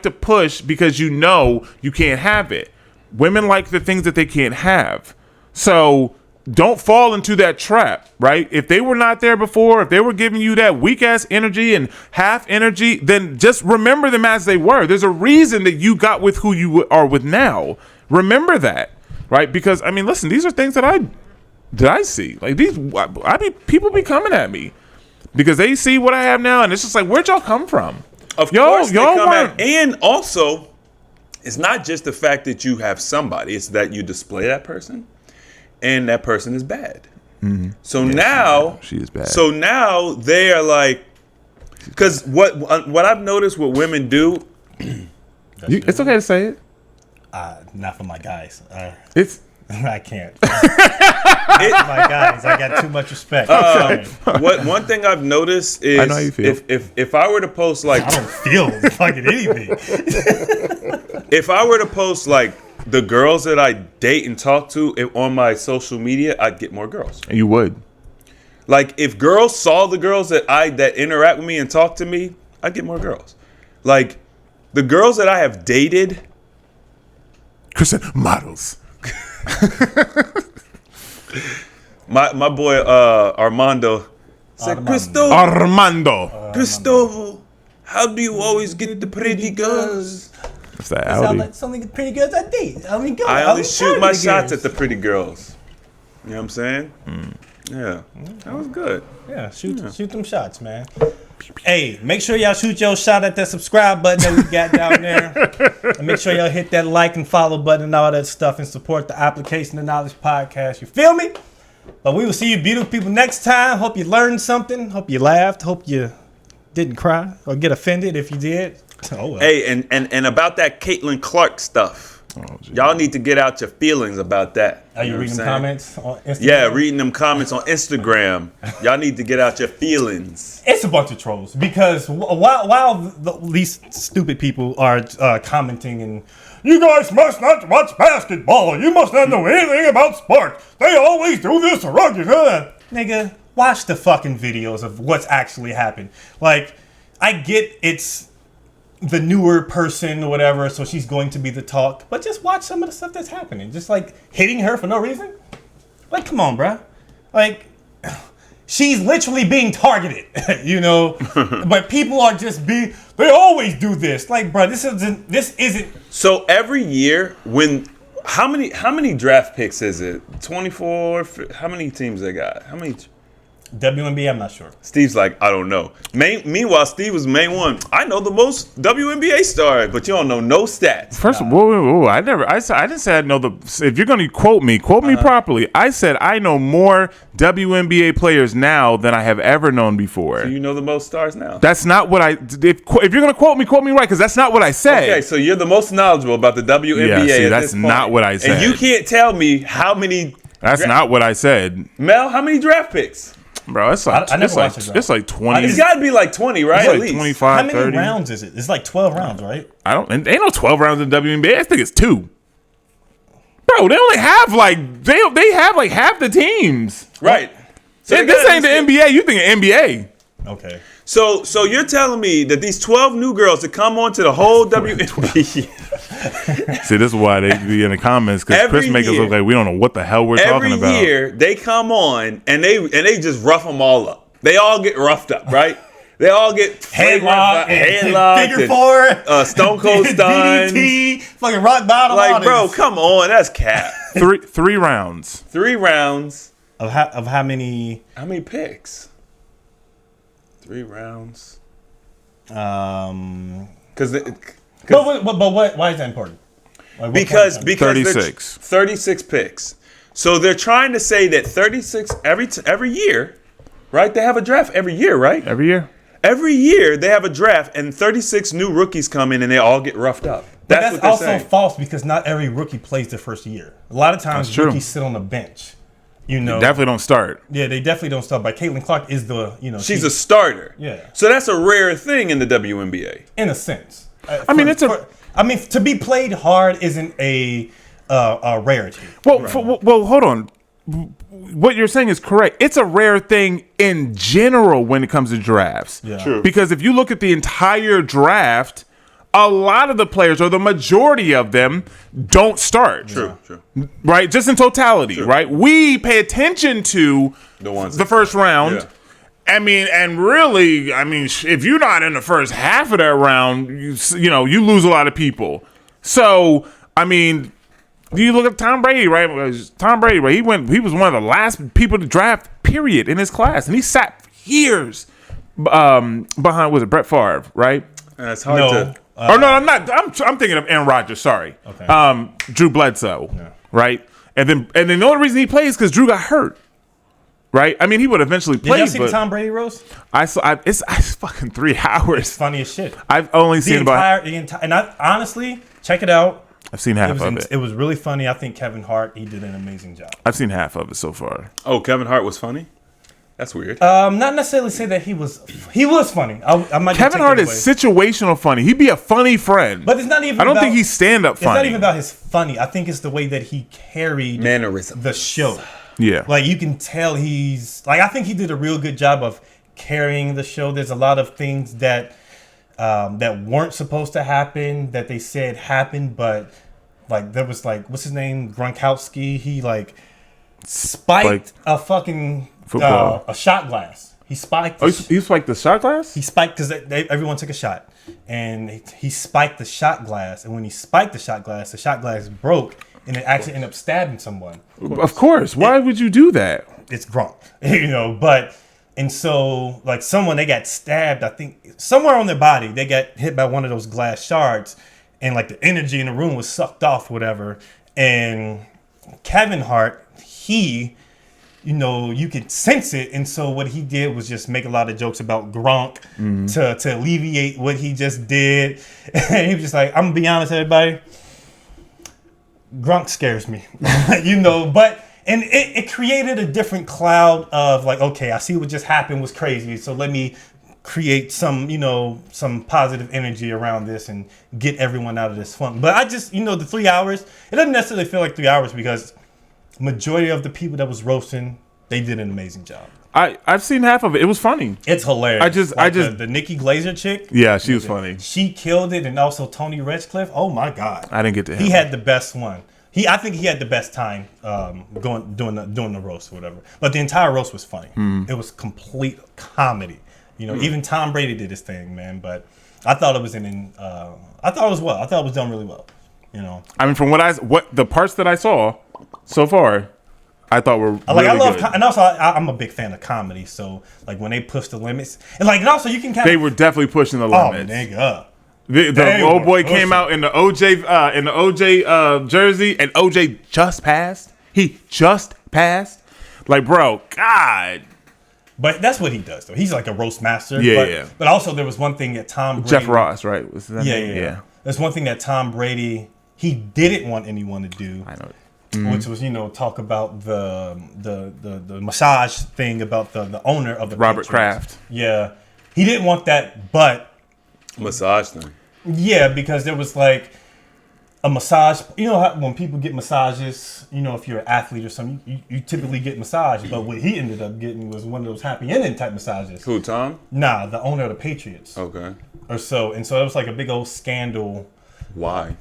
to push because you know you can't have it. Women like the things that they can't have. So don't fall into that trap, right? If they were not there before, if they were giving you that weak ass energy and half energy, then just remember them as they were. There's a reason that you got with who you are with now. Remember that, right? Because I mean, listen, these are things that I see. Like people be coming at me because they see what I have now, and it's just like, where'd y'all come from? Of course, they come at, and also, it's not just the fact that you have somebody; it's that you display that person. And that person is bad. Mm-hmm. So now she is bad. So now they are like, because what I've noticed what women do. It's okay to say it. Not for my guys. It's I can't. My guys, I got too much respect. One thing I've noticed is, I know how you feel. If I were to post like, I don't feel fucking anything. If I were to post like the girls that I date and talk to on my social media, I'd get more girls. You would. Like if girls saw the girls that interact with me and talk to me, I'd get more girls. Like the girls that I have dated, Christian models. my boy Armando said, Cristobal, how do you always get the pretty girls? What's that, Audi? It's only the pretty girls I date. I only shoot my shots at the pretty girls. You know what I'm saying? Yeah, that was good. Yeah, shoot them shots, man. Hey, make sure y'all shoot your shot at that subscribe button that we got down there. And make sure y'all hit that like and follow button and all that stuff and support the Application of Knowledge podcast. You feel me? But we will see you beautiful people next time. Hope you learned something. Hope you laughed. Hope you didn't cry or get offended if you did. Oh, well. Hey, and about that Caitlin Clark stuff. Y'all need to get out your feelings about that. Are you know what reading I'm comments on Instagram? Yeah, reading them comments on Instagram. Y'all need to get out your feelings. It's a bunch of trolls because while these stupid people are commenting and you guys must not watch basketball. You must not know anything about sports. They always do this rugby. Nigga, watch the fucking videos of what's actually happened. Like, I get it's the newer person or whatever, so she's going to be the talk. But just watch some of the stuff that's happening. Just like hitting her for no reason. Like, come on, bruh. Like, she's literally being targeted, you know. But people are just they always do this. Like, bruh, this isn't. So every year, how many draft picks is it? 24. How many teams they got? How many? WNBA, I'm not sure. Steve's like, I don't know. Meanwhile, Steve was main one. I know the most WNBA stars, but you don't know no stats. First of all, I didn't say I know the. If you're gonna quote me properly. I said I know more WNBA players now than I have ever known before. So you know the most stars now. That's not what I. If you're gonna quote me right, because that's not what I said. Okay, so you're the most knowledgeable about the WNBA. Yeah, see, at that's this point. not what I said. And you can't tell me how many. That's not what I said, Mel, how many draft picks? bro. It's like I never watched the draft. it's like 20. It's got to be like 20, right? It's At like least 25. How many 30. rounds is it? It's like 12 rounds, right? Ain't no 12 rounds in WNBA. I think it's 2. Bro, they only have like they have like half the teams. Right. So This ain't the NBA. You think NBA? Okay. So you're telling me that these 12 new girls that come on to the whole WNBA See, this is why they be in the comments, because Every Chris makes us year- look like we don't know what the hell we're every talking about. year they come on and they just rough them all up. They all get roughed up, right? They all get Headlock, headlocked, figure four, Stone Cold Stuns. DDT, fucking rock bottom. all Like, bro, this. come on, that's cap. Three rounds. 3 rounds. Of how many? How many picks? 3 rounds. But Because what? Why is that important? Like, what because point is they're 36. 36 picks. So they're trying to say that 36 every year, right? They have a draft every year, right? Every year. Every year they have a draft and 36 new rookies come in and they all get roughed up. But That's that's what they're also saying. false because not every rookie plays their first year. A lot of times That's true. rookies sit on the bench. You know, Definitely don't start. yeah, they definitely don't start. But Caitlin Clark is the She's a starter. Yeah. So that's a rare thing in the WNBA. in a sense. I mean, to be played hard isn't a rarity. Well, hold on. What you're saying is correct. It's a rare thing in general when it comes to drafts. Yeah. True. Because if you look at the entire draft, a lot of the players, or the majority of them, don't start. True. Right? Just in totality, right? We pay attention to The first round. Yeah. I mean, if you're not in the first half of that round, you lose a lot of people. So, I mean, you look at Tom Brady, right? He was one of the last people to draft, period, in his class, and he sat years behind. Was it Brett Favre, right? That's hard No. to. No, I'm not. I'm thinking of Aaron Rodgers. Sorry. Okay. Drew Bledsoe, right? And then the only reason he plays is because Drew got hurt, right? I mean, he would eventually Did play. y'all see the But Tom Brady roast? it's fucking 3 hours. Funny as shit. I've only seen about. And I honestly check it out. I've seen half of it. It was really funny. I think Kevin Hart, he did an amazing job. I've seen half of it so far. Oh, Kevin Hart was funny? That's weird. Not necessarily say that he was funny. I might Kevin Hart is situational funny. He'd be a funny friend. But it's not even. I don't about, think he's stand-up funny. It's not even about his funny. I think it's the way that he carried Mannerisms. the show. Yeah. Like you can tell I think he did a real good job of carrying the show. There's a lot of things that weren't supposed to happen that they said happened, but like there was like what's his name, Gronkowski. He like spiked a fucking football. A shot glass. He spiked. Oh, he spiked the shot glass? He spiked because everyone took a shot, and he spiked the shot glass. And when he spiked the shot glass broke, and it actually ended up stabbing someone. Of course. Why would you do that? It's Gronk, But and so like they got stabbed. I think somewhere on their body they got hit by one of those glass shards, and like the energy in the room was sucked off, whatever. And Kevin Hart, you could sense it, and so what he did was just make a lot of jokes about Gronk to alleviate what he just did. And he was just like, "I'm gonna be honest, everybody. Gronk scares me, but and it created a different cloud of like, okay, I see what just happened was crazy, so let me create some positive energy around this and get everyone out of this funk. But I just, the 3 hours, it doesn't necessarily feel like 3 hours because majority of the people that was roasting, they did an amazing job. I've seen half of it. It was funny. It's hilarious. I just the Nikki Glaser chick. Yeah, she was funny. She killed it, and also Tony Redcliffe. Oh my God, I didn't get to him. He had the best one. I think he had the best time doing the roast or whatever. But the entire roast was funny. It was complete comedy. Even Tom Brady did his thing, man. But I thought it was I thought it was well. I thought it was done really well. I mean, from what the parts that I saw so far, I thought were really I love, good. and also I'm a big fan of comedy. So like when they push the limits, and also you can They were definitely pushing the limits. Oh, nigga. The old boy came out in the OJ jersey, and OJ just passed. He just passed. Like, bro, God. But that's what he does, though. He's like a roast master. Yeah. But also there was one thing that Tom Brady... Jeff Ross, right? Was that Yeah. There's one thing that Tom Brady, he didn't want anyone to do. I know. Which was, talk about the massage thing about the owner of the Robert Patriots. Kraft. Yeah. He didn't want that, but... Massage thing. Yeah, because there was like a massage. How when people get massages, if you're an athlete or something, you typically get massage. But what he ended up getting was one of those happy ending type massages. Who, Tom? Nah, the owner of the Patriots. Okay. Or so. And so it was like a big old scandal. Why?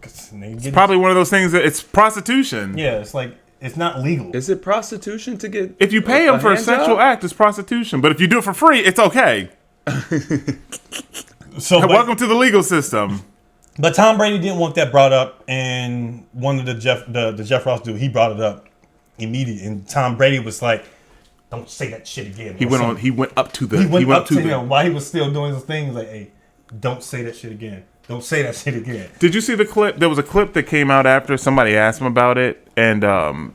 It's probably one of those things that it's prostitution. Yeah, it's like, it's not legal. Is it prostitution to get... If you pay him for a sexual act, it's prostitution. But if you do it for free, it's okay. Welcome to the legal system. But Tom Brady didn't want that brought up, and one of the Jeff Ross dude, he brought it up immediately, and Tom Brady was like, "Don't say that shit again." He went up to him while he was still doing his thing. Like, "Hey, don't say that shit again. Don't say that shit again." Did you see the clip? There was a clip that came out after somebody asked him about it, and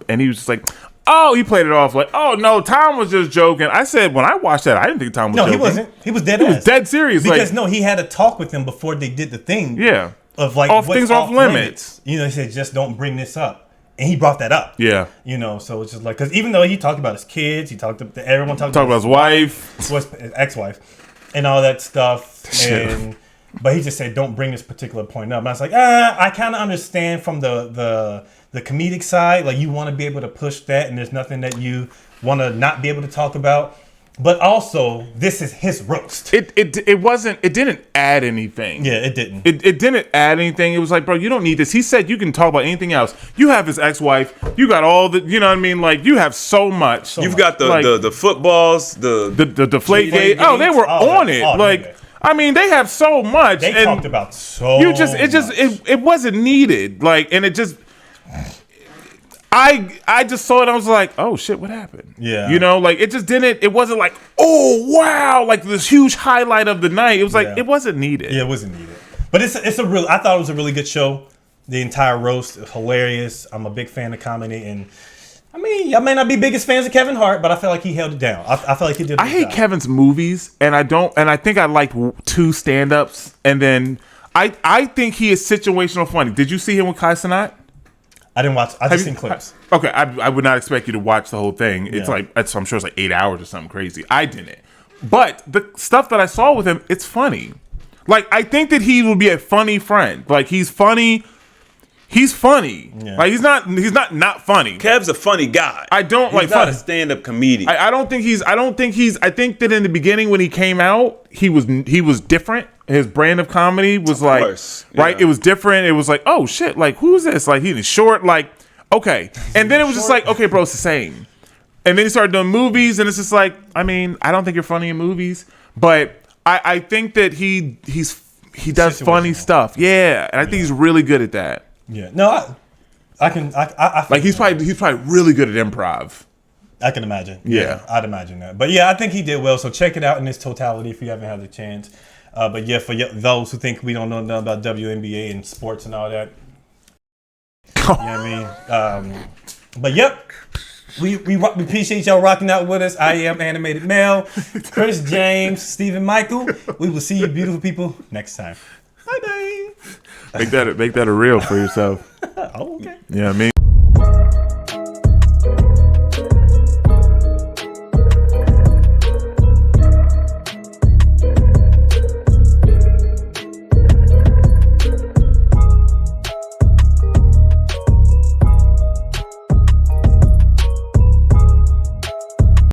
he was just like, "Oh," he played it off like, "Oh no, Tom was just joking." I said when I watched that, I didn't think Tom was joking. No, he wasn't. He was dead. He was dead serious. Because he had a talk with him before they did the thing. Yeah. Of like things off limits. He said just don't bring this up, and he brought that up. Yeah. So it's just like, because even though he talked about his kids, he talked to everyone talked about his wife, his ex-wife, and all that stuff. But he just said don't bring this particular point up. And I was like, I kind of understand from the comedic side, like you want to be able to push that, and there's nothing that you want to not be able to talk about. But also, this is his roast. It didn't add anything. Yeah, it didn't. It didn't add anything. It was like, bro, you don't need this. He said you can talk about anything else. You have his ex-wife. You got all the, you know what I mean? Like, you have so much. You've got the footballs, the deflate gate. Oh, they were on it. Like, I mean, they have so much. They talked about so much. It wasn't needed. Like, and it just... I just saw it. I was like, oh shit, what happened? Yeah. Like it just didn't. It wasn't like, oh wow, like this huge highlight of the night. It was like it wasn't needed. Yeah, it wasn't needed. But it's a real. I thought it was a really good show. The entire roast, hilarious. I'm a big fan of comedy, and I mean, I may not be biggest fans of Kevin Hart, but I feel like he held it down. I feel like he did. I hate Kevin's movies, and I think I liked 2 stand-ups, and then I think he is situational funny. Did you see him with Kai Cenat? I didn't watch. I just seen clips. Okay, I would not expect you to watch the whole thing. It's I'm sure it's like 8 hours or something crazy. I didn't, but the stuff that I saw with him, it's funny. Like I think that he would be a funny friend. Like he's funny. He's funny. Yeah. Like he's not not funny. Kev's a funny guy. I don't he's not a stand-up comedian. I think that in the beginning when he came out, he was different. His brand of comedy was right. It was different. It was like, oh shit, like who's this? Like he's short, like okay. And then it was just like, okay, bro, it's the same. And then he started doing movies, and it's just like, I mean, I don't think you're funny in movies, but I think that he does funny stuff. Yeah, and I think he's really good at that. Yeah, no, I like he's probably really good at improv. I can imagine. Yeah, I'd imagine that. But yeah, I think he did well. So check it out in its totality if you haven't had the chance. But yeah, for those who think we don't know nothing about WNBA and sports and all that, you know what I mean? But yep, we appreciate y'all rocking out with us. I am Animated Mel, Chris James, Stephen Michael. We will see you beautiful people next time. Bye bye. Make that a reel for yourself. Oh, okay. Yeah, I mean.